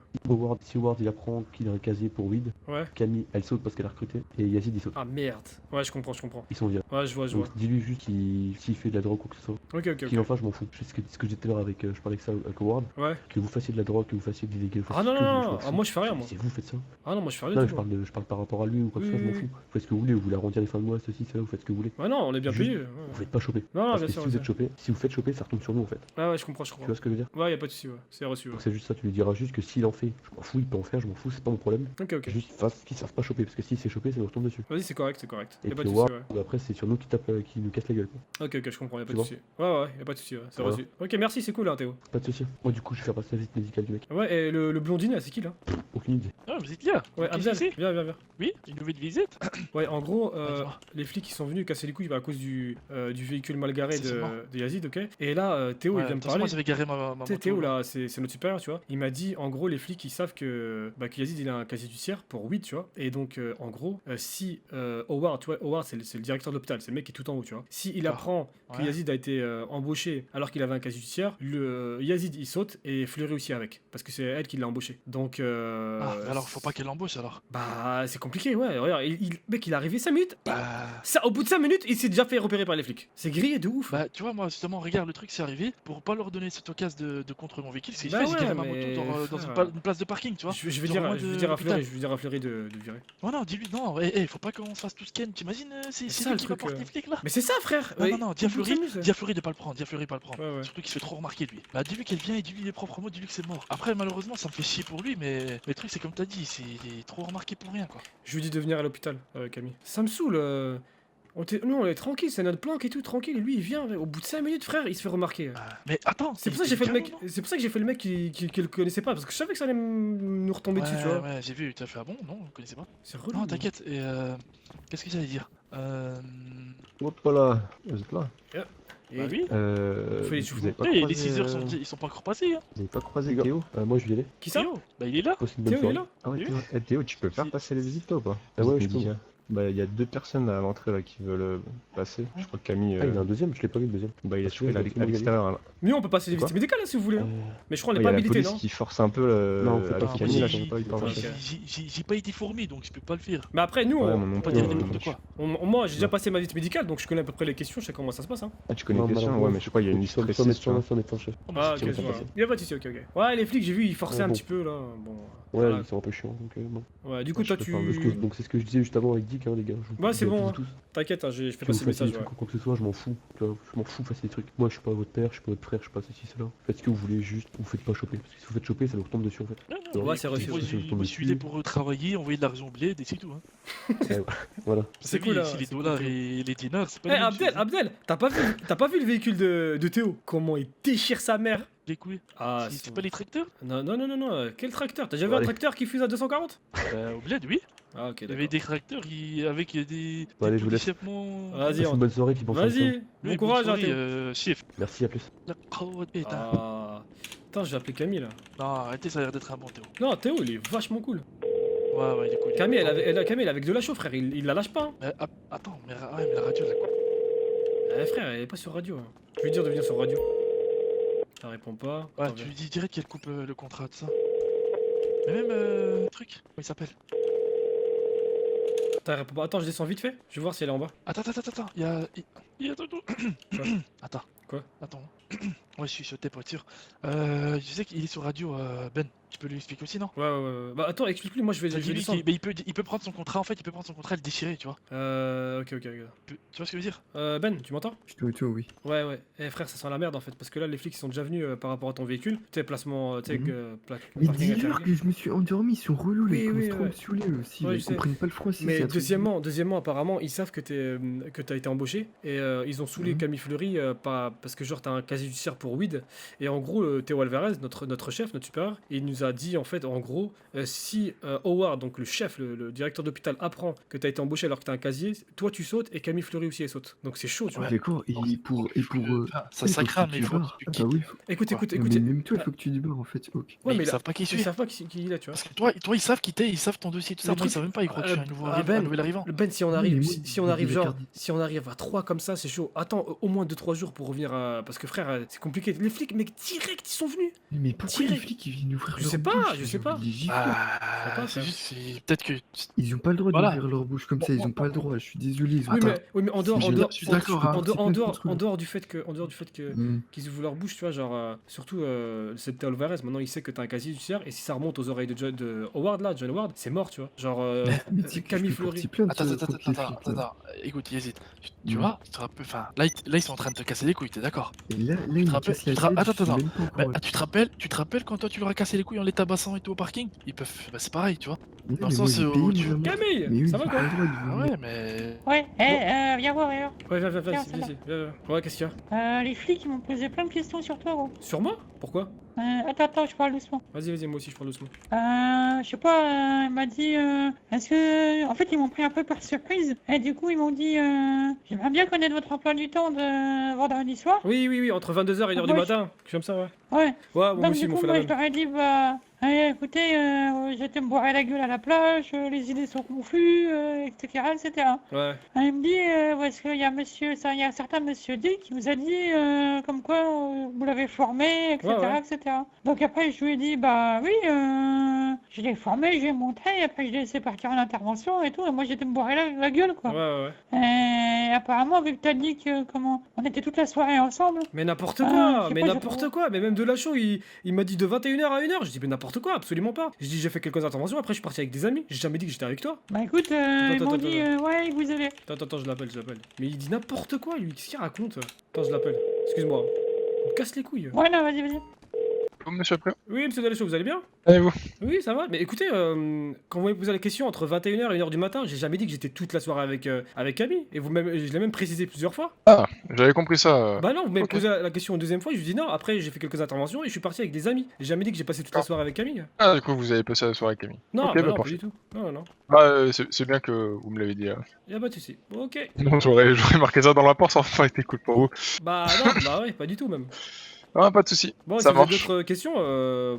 Si Howard il apprend qu'il a un casier pour weed, Ouais. Camille elle saute parce qu'elle a recruté et Yazid il saute. Ah merde. Ouais, je comprends. Ils sont virés. Ouais, je vois. Donc dis-lui juste s'il fait de la drogue ou que ce soit. Ok. Qu'il en fasse, je m'en fous. C'est ce que je disais tout à l'heure avec, je parlais avec ça avec Howard. Ouais. Que vous fassiez de la drogue, que vous fassiez de l'illégal. Ah non, moi je fais rien, moi. C'est vous faites ça. Ah non, moi je fais rien Non, du je tout. parle, je parle par rapport à lui ou quoi que ce soit, je m'en Oui. fous. Vous faites ce que vous voulez, vous voulez arrondir les fins de mois, ceci, cela, vous faites ce que vous voulez. Ouais, non, on est bien Juste- payé. Vous faites pas choper. Non, Parce bien que sûr. si vous êtes chopé, si vous faites choper, ça retombe sur nous en fait. Ouais, je comprends. Tu vois ce que je veux dire? Ouais, y'a pas de soucis, ouais. C'est reçu, ouais. Donc c'est juste ça, tu lui diras juste que s'il en fait, je m'en fous, il peut en faire, je m'en fous, c'est pas mon problème. Ok. Juste fasse qu'ils savent pas choper, parce que s'il s'est chopé, ça nous retombe dessus. Vas-y, c'est correct. Et Y'a pas puis de soucis, Howard, ouais. après c'est sur nous qui nous casse la gueule. Quoi. Ok, je comprends, y'a pas Tu de vois soucis. Ouais, y'a pas de soucis, ouais. C'est Voilà. reçu. Ok, merci, c'est cool, hein, Théo. Pas de soucis. Moi du coup je vais faire passer la visite médicale du mec. Ouais, et le blondine, là, c'est qui là? Aucune idée. Ah, vous êtes là. Ouais, Qu'est-ce que Abdel, c'est viens. Oui, une nouvelle visite. Ouais, en gros, Dis-moi. les flics ils sont venus casser les couilles à cause du véhicule mal garé C'est moi. de Yazid, ok? Et là, Théo il vient me parler. Moi j'avais garé ma Tu sais, moto. Théo là, c'est notre supérieur, tu vois. Il m'a dit, en gros, les flics ils savent que Yazid il a un casier judiciaire pour 8, tu vois. Et donc, en gros, si Howard, tu vois, Howard c'est le directeur de l'hôpital, c'est le mec qui est tout en haut, tu vois. Si il apprend que Ouais. Yazid a été embauché alors qu'il avait un casier judiciaire, Yazid il saute et Fleury aussi avec. Parce que c'est elle qui l'a embauché. Donc, Alors faut pas qu'elle l'embauche alors. bah, c'est compliqué, ouais. Regarde, mec, il est arrivé 5 minutes. Bah, Ça, au bout de 5 minutes, il s'est déjà fait repérer par les flics. C'est grillé de ouf. tu vois, moi justement, regarde, le truc c'est arrivé pour pas leur donner cette occasion de contre mon véhicule. C'est Bah j'ai garé ma ouais, moto dans frère. une place de parking, tu vois. je vais genre dire, loin je vais de dire à l'hôpital. Fleury, de virer. Non, dis-lui, non, faut pas qu'on se fasse tout scan. T'imagines, c'est ça, lui le qui truc, va porter les flics là. Mais c'est ça, frère. Non, dis à on Fleury, s'amuse. dis à Fleury de pas le prendre, Ouais. Surtout qu'il se fait trop remarquer lui. Bah dis-lui qu'elle vient et dis-lui les propres mots, dis-lui que c'est mort. Après malheureusement ça me fait chier pour lui, mais le truc c'est comme t'as dit, il est trop remarqué pour rien quoi. Je lui dis de venir à l'hôpital, Camille. Ça me saoule. Nous, on est tranquille, c'est notre planque et tout, tranquille. Et lui, il vient, au bout de 5 minutes, frère, il se fait remarquer. Mais attends, C'est pour ça que j'ai fait le mec. C'est pour ça que j'ai fait le mec qui le connaissait pas, parce que je savais que ça allait nous retomber dessus, tu vois. Ouais, j'ai vu, tu as fait ah bon, non, on connaissait pas. C'est relou. Non, t'inquiète, et qu'est-ce que j'allais dire Hop là, vous êtes là. Et- Bah oui. fait les Vous avez pas Les croisé, 6 heures ils sont pas encore passés hein. Vous avez pas croisé Les gars, Théo? moi je vais y aller. Qui ça? Théo, bah il est là. Passe une bonne Théo, il est soirée. là. Ah ouais, Oui. Théo. Théo, tu peux faire Si. passer les visites toi ou pas? Ah ouais, Visite je peux. médicale. Bah, il y a 2 personnes à l'entrée là qui veulent passer. Je crois que Camille. Ah, il y en a un deuxième, je l'ai pas vu le deuxième. Bah, il est Parce que là, à il y a l'extérieur là. Mieux, on peut passer des Quoi visites médicales, là, si vous voulez. hein. Mais je crois qu'on Il n'est y pas a la habilité, police non qui force un peu Non, faut avec pas Camille là, forcer. j'en ai pas eu le temps de Ok. passer. J'ai pas été fourmi, donc je peux pas le faire. Mais après, nous, Ouais, on- moi non On peut plus, pas dire n'importe quoi. moi, j'ai déjà passé ma visite médicale, donc je connais à peu près les questions, je sais comment ça se passe. Hein. Ah, tu connais Non, les questions? malheureusement, Ouais, mais je crois qu'il y a une liste Soit précise, tu médecin, vois. soit médecin chef. Ah, ok, c'est je bon, vois. ça passe. Il y a pas de souci, ok. Ouais, les flics, j'ai vu, ils forçaient Ouais, un bon. petit peu, là. Bon. Ouais, Voilà. ils sont un peu chiants, donc bon. Ouais, du coup, Ouais, je toi, peux tu. pas, parce Donc c'est ce que je disais juste avant avec Dick, hein, les gars. Ouais, c'est bon, Vous hein. tous. T'inquiète, hein, je fais Que vous passer le fassiez des message. Ouais. trucs ou quoi que ce soit, je m'en fous. Tu vois, je m'en fous, fassez des trucs. Moi, je suis pas votre père, je suis pas votre frère, je suis pas ceci, cela. Faites ce que vous voulez, juste, vous faites pas choper. Parce que si vous faites choper, ça vous retombe dessus en fait. Non, Ouais, non, c'est moi, reçu, moi, c'est je reçu. moi, je suis là pour travailler, envoyer de l'argent bled et c'est tout. Hein. Voilà. C'est Vous cool, savez, là. ici, les c'est dollars cool. et les dinars, c'est pas Eh, les mêmes Abdel, choses, hein. Abdel, t'as pas vu le véhicule de Théo? Comment il déchire sa mère? Les couilles. Ah, C'est pas les tracteurs? Non, non, non, non, non, quel tracteur? T'as déjà vu un Allez. tracteur qui fuse à 240? Au bled, oui. Ah, ok, Il y avait d'accord. des tracteurs avec des Bon, allez, je vous laisse. d'échappement. Vas-y, Passez une bonne soirée, puis bon Vas-y, Oui, bon bonne courage, hein, soirée, Théo. chef. Merci, à plus. La crotte, putain. Ah. Attends, je vais appeler Camille là. Non, arrêtez, ça a l'air d'être un bon Théo. Non, Théo, il est vachement cool. Ouais, il est cool. Camille, Camille, elle est avec de la chaux, frère, il la lâche pas. Hein. Attends, mais la radio, là, quoi. Eh, frère, elle est pas sur radio. Hein. Je vais lui dire de venir sur radio. Elle répond pas. Ouais, Attends, tu viens. lui dis direct qu'elle coupe le contrat, de ça. Mais même, truc, comment il s'appelle? Attends, elle répond pas. Attends, je descends vite fait. Je vais voir si elle est en bas. Attends, il y a... Attends. Attends. Quoi? Attends. Ouais, je suis sauté pour être sûr. Je sais qu'il est sur radio, Ben. Tu peux lui expliquer aussi, non? Ouais. Bah attends, explique-lui, moi je vais Dis-lui descendre. mais il peut prendre son contrat, en fait, il peut prendre son contrat et le déchirer, tu vois. Ok. Tu vois ce que je veux dire? Ben, tu m'entends? Je te oui. Ouais. Eh frère, ça sent la merde en fait, parce que là les flics ils sont déjà venus par rapport à ton véhicule. Tu sais, placement, tu sais, Mais parking dis-leur interdit. que je me suis endormi, ils sont relous, Oui, ils commencent oui, trop à ouais. me saouler aussi, Ouais, ils je sais. comprennent pas le français. Mais c'est un truc de- deuxièmement, apparemment, ils savent que t'as été embauché et ils ont saoulé Mhm. Camille Fleury parce que genre t'as un casier judiciaire pour weed et en gros Théo Alvarez, notre chef, notre supérieur, il nous a dit en fait en gros si Howard, donc le chef, le directeur d'hôpital apprend que t'as été embauché alors que t'as un casier, toi tu sautes et Camille Fleury aussi elle saute. Donc c'est chaud, tu vois. D'accord, et pour Ça craint, mais il faut Ah que bah tu oui, Écoute, mais même toi, il faut que tu débarres en fait, ok. Ouais, ils mais là, savent pas qui ils suis. savent pas qui il est, tu vois. Parce que toi, ils savent qui t'es, ils savent ton dossier, tout ça. Le Moi, ils truc- savent même pas, ils croient que je suis un Ben, nouvel arrivant. Le Ben, si on Oui, arrive, mais moi, si on je arrive dis genre, Bacardi. si on arrive à 3 comme ça, c'est chaud. Attends, au moins 2-3 jours pour revenir à... Parce que frère, c'est compliqué. Les flics, mec, direct, ils sont venus. Mais pourquoi Direct. les flics ils viennent ouvrir Je leur sais pas, bouche, je j'ai sais envie pas. de les gifler. pas, C'est ça. juste, peut-être que. Ils ont pas le droit Voilà. d'ouvrir leur bouche comme ça, ils ont pas le droit, je suis désolé. ils ont Oui, pas- mais en dehors, Je en dehors, suis d'accord, hein, c'est pas contre eux. en dehors du fait que Hmm. qu'ils ouvrent leur bouche, tu vois, genre, surtout, c'est Théo Alvarez, maintenant il sait que t'as un casier judiciaire, et si ça remonte aux oreilles de Howard, là, John Howard, c'est mort, tu vois. Genre, Mais tu sais que Camille je peux porter Fleury. plainte, Attends, contre les flics, là. écoute, Yazid, tu Mhm. vois, tu te rappelles, enfin, là, ils sont en train de te casser les couilles, t'es d'accord? Et là, il me rappelles- casse la tu te ra- tête, attends, je suis attends. même pas au Bah, courant. tu te rappelles quand toi tu leur as cassé les couilles en les tabassant et tout au parking? Ils peuvent, bah c'est pareil, tu vois. Ouais, dans le mais moi, sens j'ai où payé, tu- moi, Camille, mais eux, ça ils va ont quoi pas le droit de Ah venir. ouais, mais. Ouais, viens voir, viens Ouais, viens, Tiens, vas-y, viens. Ouais, qu'est-ce qu'il y a voir. Les flics ils m'ont posé plein de questions sur toi, gros. Sur moi? Pourquoi? Attends, je parle doucement. Vas-y, moi aussi, je parle doucement. Je sais pas, il m'a dit, est-ce que... En fait, ils m'ont pris un peu par surprise. Et du coup, ils m'ont dit, j'aimerais bien connaître votre emploi du temps de vendredi soir. Oui, entre 22h et 1h du Ouais, matin, quelque chose comme ça, ouais. Ouais. Ouais, moi Donc aussi, du ils m'ont coup, fait la moi, je même. leur ai dit, bah... écoutez, j'étais me bourrer la gueule à la plage, les idées sont confus, etc., etc. Ouais. Il me dit, est-ce qu'il y a il y a un certain monsieur D qui vous a dit, comme quoi vous l'avez formé, etc., Ouais. etc. Donc après, je lui ai dit, bah oui, je l'ai formé, je lui ai montré, et après je l'ai laissé partir en intervention et tout, et moi j'étais me bourrer la gueule, quoi. Ouais. Et apparemment, vu que t'as dit que, on était toute la soirée ensemble, Mais n'importe je quoi, sais mais pas, n'importe quoi, mais même de la show, il m'a dit de 21h à 1h, je dis mais n'importe quoi, absolument pas. Je dis j'ai fait quelques interventions, après je suis parti avec des amis, j'ai jamais dit que j'étais avec toi. bah écoute, ils m'ont dit, ouais, vous allez. Attends, je l'appelle. Mais il dit n'importe quoi lui, qu'est-ce qu'il raconte? Attends, je l'appelle, excuse-moi. Il me casse les couilles. Ouais, non, vas-y. Oh, monsieur après. Oui, monsieur Deléchaud, vous allez bien? Allez-vous. Oui, ça va. Mais écoutez, quand vous m'avez posé la question entre 21h et 1h du matin, j'ai jamais dit que j'étais toute la soirée avec Camille. Et je l'ai même précisé plusieurs fois. Ah, j'avais compris ça. Bah non, vous m'avez ok. posé la question une deuxième fois, je lui dis non. Après, j'ai fait quelques interventions et je suis parti avec des amis. J'ai jamais dit que j'ai passé toute la soirée avec Camille. Ah, du coup, vous avez passé la soirée avec Camille. Non, Ok, bah bah, non, pas parfait. du tout. Non. C'est bien que vous me l'avez dit. Y'a pas de soucis. Ok. Non, j'aurais marqué ça dans le rapport, ça aurait pas été cool pour vous. Bah non, bah ouais, pas du tout même. Ah, pas de soucis. Bon, ça si vous avez marche. d'autres questions,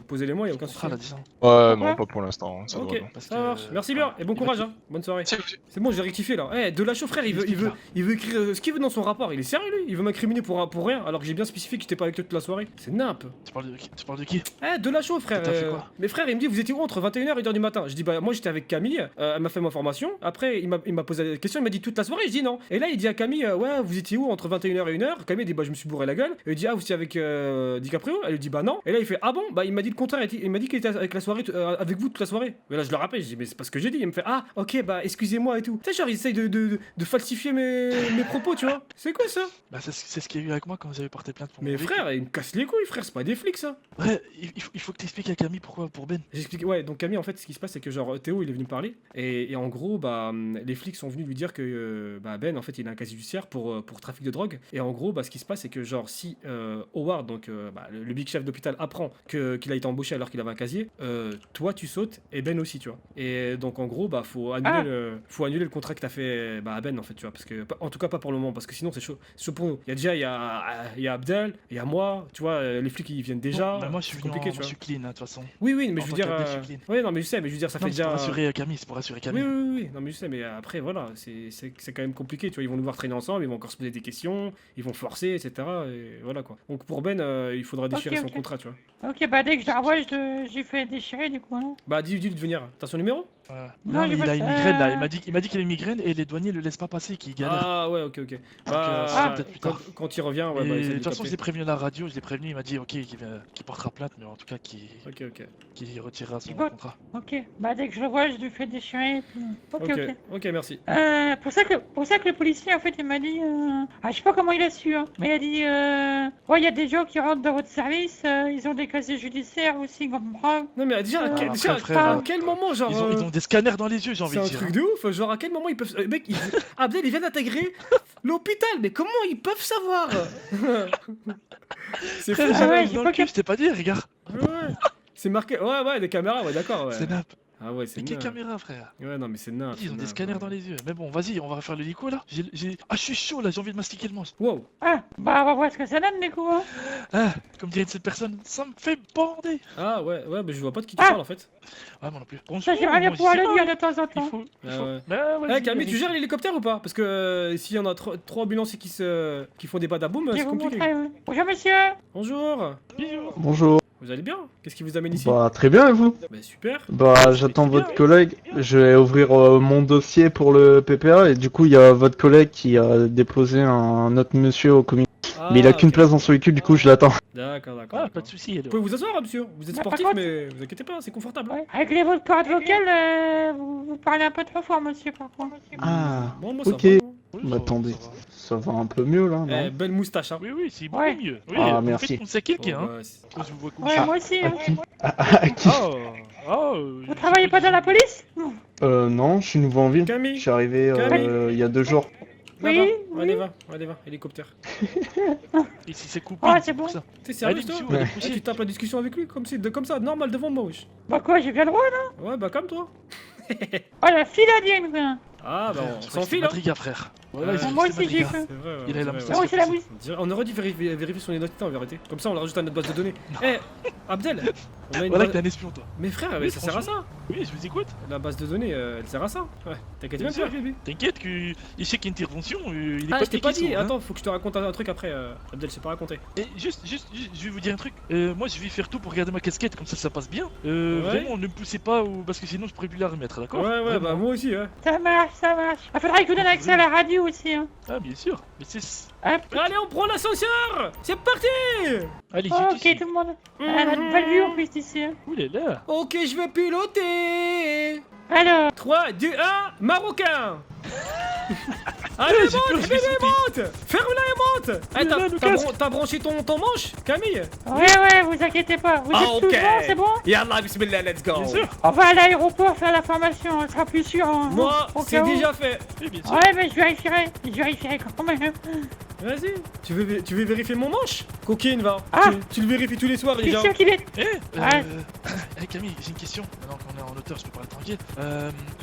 posez-les-moi, il n'y a aucun souci. Contrat, là, disons. Ouais, non, pas pour l'instant. Ça Ok, doit, non. parce ça que- marche. Merci bien, et bon il courage, va- hein. Bonne soirée. C'est- C'est bon, j'ai rectifié là. Eh, de la chaux, frère, il veut écrire ce qu'il veut dans son rapport. Il est sérieux, lui. Il veut m'incriminer pour rien, alors que j'ai bien spécifié que j'étais pas avec toi toute la soirée. C'est nimp. Tu parles de qui? Tu parles de qui? Eh, de la chaux, frère. T'as fait quoi? Mais frère, il me dit, vous étiez où entre 21h et 1h du matin? Je dis, bah, moi j'étais avec Camille, elle m'a fait ma formation. Après, il m'a posé la question, il m'a dit toute la soirée. Je dis non. Et là, il dit à Camille, ouais, vous étiez où entre 21h et 1h? Camille dit, bah, je me suis bourré la gueule. Et il dit, ah, vous étiez avec DiCaprio? Elle lui dit, bah, non. Et là, il fait, ah bon? Bah, il m'a dit le contraire. Il m'a dit qu'il était avec la soirée, avec vous toute la soirée. Mais là, je le rappelle, je dis, mais c'est pas ce que j'ai dit. Il me fait, ah, ok, bah, excusez-moi et tout. Tu sais, genre, il essaye de falsifier mes propos, tu vois. C'est quoi ça? Bah, c'est ce qu'il y a eu avec moi quand j'avais porté plainte pour mon Mais véhicule. frère, il me casse les couilles, frère, c'est pas des flics ça. Ouais, il faut que t'expliques à Camille pourquoi pour Ben. J'explique, ouais, donc Camille, en fait, ce qui se passe, c'est que genre Théo, il est venu me parler, et en gros, bah, les flics sont venus lui dire que bah, Ben, en fait, il a un casier judiciaire pour trafic de drogue, et en gros, bah, ce qui se passe, c'est que genre, si Howard, donc bah, le big chef d'hôpital, apprend qu'il a été embauché alors qu'il avait un casier, toi, tu sautes, et Ben aussi, tu vois. Et donc, en gros, bah, faut annuler le contrat que t'as fait bah, à Ben, en fait, tu vois, parce que, en tout cas, pas pour le moment, parce que sinon, c'est chaud pour nous. Il y a Abdel, il y a moi, tu vois, les flics, ils viennent déjà. Bon, bah, moi je suis c'est venu compliqué, moi, tu vois. je suis clean, hein, de toute façon. Oui, mais En je veux tant dire. qu'Abdel, je suis clean. Oui, non, mais je sais, mais je veux dire, ça Non, fait mais c'est pour déjà. rassurer Camille, c'est pour rassurer Camille. Oui, non, mais je sais, mais après, voilà, c'est quand même compliqué, tu vois. Ils vont nous voir traîner ensemble, ils vont encore se poser des questions, ils vont forcer, etc. Et voilà quoi. Donc pour Ben, il faudra déchirer Ok, son ok. contrat, tu vois. Ok, bah dès que je la revois, j'ai fait déchirer du coup. Hein. Bah, dis-lui de venir. T'as son numéro? Non, Non, mais j'ai il pas- a une migraine là, il m'a dit qu'il a une migraine et les douaniers le laissent pas passer, qu'il galère. Ah, ouais, ok. Bah, ça sera peut-être plus tard. quand il revient, ouais, Et bah, de essaie toute façon, je taper. l'ai prévenu à la radio, je l'ai prévenu, il m'a dit ok, qu'il portera plainte, mais en tout cas qu'il retirera son Bon. contrat. Ok, bah dès que je le vois, je lui fais déchirer. Puis... Ok, merci. Pour ça que le policier, en fait, il m'a dit... Ah, je sais pas comment il a su, hein, mais il a dit... Ouais, il y a des gens qui rentrent dans votre service, ils ont des casiers judiciaires aussi, comprends. Non, mais déjà, après, déjà, frère, à quel moment, genre. Ils ont des scanners dans les yeux, j'ai envie C'est de un dire. truc de ouf, genre à quel moment ils peuvent. Mec, Abdel il vient d'intégrer l'hôpital, mais comment ils peuvent savoir? C'est fou, Frère, ça. j'avais ouais, une j'ai dans pas le cul, je t'ai pas dit, regarde. Ouais. C'est marqué. Ouais, des caméras, ouais, d'accord. Ouais. C'est nappe. Ah ouais, c'est Mais quelle nain. caméra, frère? Ouais, non, mais c'est nain. Ils ont des scanners dans les yeux. Mais bon, vas-y, on va refaire le lico là. Ah, je suis chaud là, j'ai envie de mastiquer le monstre. Wow. Ah, bah on va voir ce que ça donne, du coup. Hein. Ah, comme dirait cette personne, ça me fait bander. Ah ouais, mais je vois pas de qui tu parles en fait. Ouais, moi non plus. Ça, j'aimerais bien pouvoir le dire de temps en Il temps. faut. Ah ouais. Bah, vas-y, Eh Camille, tu vas-y. gères l'hélicoptère ou pas? Parce que s'il y en a trois ambulanciers qui font des badaboum, Je vais c'est vous compliqué. montrer. Bonjour, monsieur. Bonjour. Bonjour. Vous allez bien? Qu'est-ce qui vous amène ici? Bah très bien et vous? Bah super. Bah j'attends votre collègue. Je vais ouvrir mon dossier pour le PPA et du coup il y a votre collègue qui a déposé un autre monsieur au comité. Mais il a qu'une ok. place dans son véhicule, du coup je l'attends. D'accord. Ah, pas d'accord. de soucis, Vous alors. pouvez vous asseoir, hein, monsieur. Vous êtes Bah, par sportif, contre- mais vous inquiétez pas, c'est confortable. Ouais. Avec les votre corde vocale, vous parlez un peu trop fort, monsieur, par contre. Ah, Bon, moi ça ok. va. hein. Oui, Bah ça va, attendez, ça va. ça va un peu mieux là, Eh, non? belle moustache, hein. Oui, c'est beaucoup Ouais. mieux. Oui, Ah, en merci. fait, on sait quelqu'un, Bon, hein. bah, c'est- Quand je vous vois Ouais, coucher. moi aussi. À Hein. qui? À qui? Vous travaillez pas dans la police? Non, je suis nouveau en ville. Camille. Je suis arrivé Camille. il y a 2 jours. Là-bas. Oui, Allez, va, hélicoptère. Ici, c'est coupé. Ah, c'est bon. pour ça. T'es sérieux, Allez, toi? monsieur, on va Eh, coucher. tu tapes la discussion avec lui comme ça, normal devant moi, wesh. Bah quoi, j'ai bien le droit, là? Ouais, bah comme toi. Oh, la filadienne, quoi. Ah, bah on Je crois s'en que c'est file, hein. Madriga, frère. Voilà, Ouais. ils ont Moi dit que c'était aussi, j'ai Madriga. cru. C'est vrai, ouais, Il a la c'est moustache. Ah oui, c'est la mousse. On aurait dû vérifier son identité en vérité. Comme ça, on l'a rajouté à notre base de données. Eh, Abdel, on a une Voilà que base- t'es un espion, toi. Mais frère, Oui, mais ça sert à ça. Oui, je vous écoute. La base de données, elle sert à ça. Ouais, t'inquiète Bien même pas, sûr. bébé. T'inquiète qu'il sait qu'il y a une intervention, il est Ah, pas je t'ai pas piqué, dit. son, hein. Attends, faut que je te raconte un truc après. Abdel, je t'ai pas raconté. Et juste, je vais vous dire un truc. Moi, je vais faire tout pour garder ma casquette, comme ça passe bien. Ouais. Vraiment, ne me poussez pas, parce que sinon, je pourrais plus la remettre, d'accord? Ouais, Vraiment. bah moi aussi, ouais. Ça marche, ça marche. Il faudrait que vous donne accès à la radio aussi, hein. Ah, bien sûr. Mais c'est. Hop. Allez, on prend l'ascenseur. C'est parti. Allez, Oh, j'ai ok, tout le monde. Elle a une belle vue en plus d'ici. Hein. Ouh là là. Ok, je vais piloter. Alors, 3, 2, 1, Marocain. Ah, Allez, j'ai peur, je vais sauter. monte. Ferme-la et monte. Eh, là, Lucas. t'as branché ton manche, Camille? ouais, vous inquiétez pas. Vous Ah, êtes tous ok. bons, c'est bon? Yallah, bismillah, let's go. Bien sûr. On va à l'aéroport faire la formation, on sera plus sûr. Hein, Moi, au c'est cas où. déjà fait. Oui, bien sûr. Ouais, mais je vérifierai quand même. Vas-y. Tu veux vérifier mon manche? Coquine, va. Ah. Tu le vérifies tous les soirs, Je suis déjà. sûr qu'il est. Eh, Ouais. Camille, j'ai une question. Maintenant qu'on est en hauteur, je peux parler tranquille.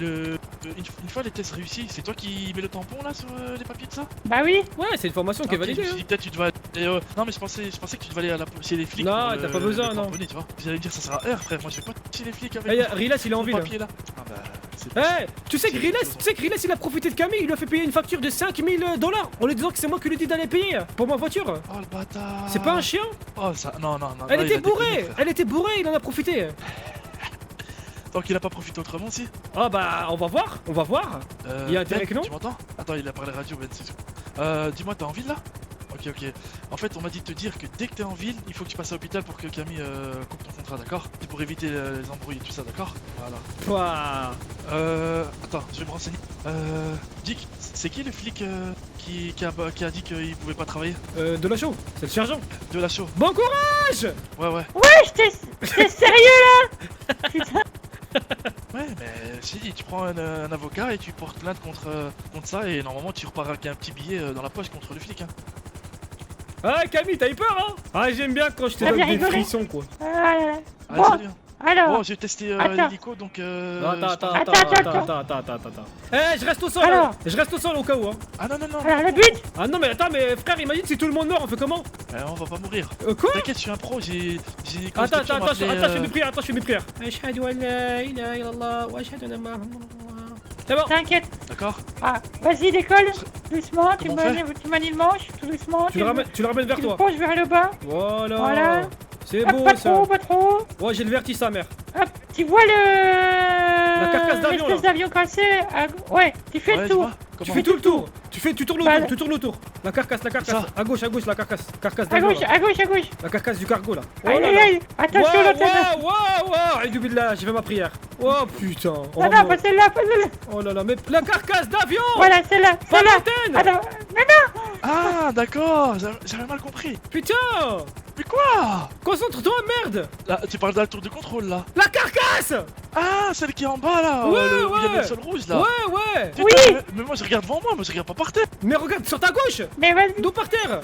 Une fois les tests réussis, c'est toi qui mets le tampon là sur les papiers de ça? Bah oui. Ouais, c'est une formation qui est Ok, je me validée. suis Hein. dit, peut-être tu dois Et non mais je pensais que tu devais aller à la chez les flics. Non, pour t'as le- pas besoin, le non. tamponner, tu vois. J'allais dire ça sert à R frère, moi je vais pas chez les flics avec Eh, mon- Rilas, il est en mon ville. papier là. Ah bah c'est Eh, tu sais que Rilas, il a profité de Camille, il lui a fait payer une facture de 5000 $, en lui disant que c'est moi qui lui ai dit d'aller payer pour ma voiture. Oh le bâtard. C'est pas un chien? Oh ça, non. Elle là, il était a déconné, bourrée, frère. elle était bourrée, il en a profité. Tant qu'il a pas profité autrement aussi. Ah bah, on va voir. Il y a intérêt Ben, que non. Tu m'entends? Attends, il a parlé radio, Ben, c'est tout. Dis-moi, t'es en ville là? Ok. En fait, on m'a dit de te dire que dès que t'es en ville, il faut que tu passes à l'hôpital pour que Camille coupe ton contrat, d'accord? C'est pour éviter les embrouilles et tout ça, d'accord? Voilà. Ouah. Attends, je vais me renseigner. Dick, c'est qui le flic qui a dit qu'il pouvait pas travailler? De la show, c'est le sergent. De la show. Bon courage. Ouais. Ouais, t'es sérieux là? Putain. Ouais, mais si, tu prends un avocat et tu portes plainte contre ça et normalement tu repars avec un petit billet dans la poche contre le flic, hein. Ah Camille, t'as eu peur hein? Ah j'aime bien quand je te T'as donne bien des rigolé. frissons quoi. Ah là là. Allez, Bon, salut. alors. Bon, j'ai testé Attends. l'hélico donc. Attends. Attends. Eh, je reste au sol. Alors. Hein. Je reste au sol au cas où. Hein. Ah non. Alors, le but? Ah non mais attends, mais frère, imagine si tout le monde meurt, on fait comment? On va pas mourir. Quoi? T'inquiète, je suis un pro, j'ai. Attends, je fais mes prières, je fais mes prières. Ashhadu an la ilaha illallah wa ashhadu anna Muhammadan rasulullah. C'est bon. T'inquiète. D'accord. Ah, vas-y, décolle. Doucement, tu Comment on manies le manche, tout doucement. Tu le ramènes vers Tu le toi. penches vers le bas. Voilà. Voilà. C'est Hop, beau pas ça. trop, pas trop. Ouais, j'ai le vertige sa mère. Hop, tu vois La carcasse d'avion, l'espèce là. d'avion cassé. Ouais, tu fais le tour. Tu fais tout le tour. Tu tournes Bah, autour, la carcasse. Ça. À gauche, la carcasse. Carcasse À d'avion. gauche, là. à gauche. La carcasse du cargo là. Aïe, là aïe, là. aïe. Attention, l'autre là. Waouh, Aïdou billah, j'ai fait ma prière. Oh putain. on va Ah non, mourir. pas celle-là, pas celle-là. Oh là là, mais la carcasse d'avion. Voilà, celle-là, Pas celle-là. l'antenne. Attends, mais non. Ah, d'accord, j'avais mal compris. Putain. Mais quoi? Concentre-toi, merde. Là, tu parles de la tour de contrôle là. La carcasse. Ah, celle qui est en bas là, Ouais, où il y a ouais. le sol rouge là. Ouais. Putain, Oui. mais moi je regarde devant moi je regarde pas par terre. Mais regarde sur ta gauche. Mais vas-y, Nous par terre.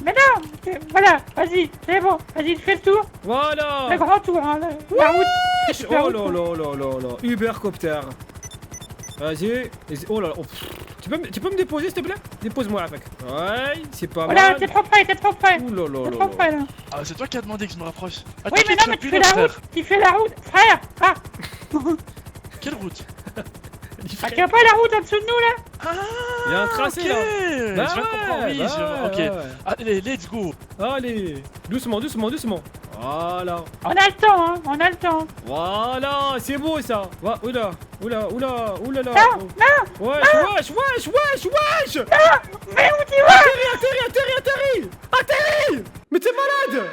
mais non. Voilà, vas-y, c'est bon. Vas-y, fais le tour. Voilà. Le grand tour, hein. La route. Oh là. Ubercopter. Vas-y. Oh là là. Oh, pff. Tu peux me déposer s'il te plaît? Dépose-moi avec. Ouais, c'est pas Voilà, mal. t'es trop près. Ouh là là T'es là trop là. près là. Ah, c'est toi qui as demandé que je me rapproche. Ah, Oui, mais non, mais tu fais la route. Tu fais la route, frère. Ah, Quelle route? tu vois pas la route en dessous de nous là? Ah, Il y a un tracé, ok. là. Je viens de comprendre, oui, ok. ouais. Allez, let's go. Allez, doucement. Voilà. On a le temps, hein. On a le temps. Voilà, c'est beau ça. Oula là. Non. Wesh. Mais où tu vas? Atterris. Mais t'es malade.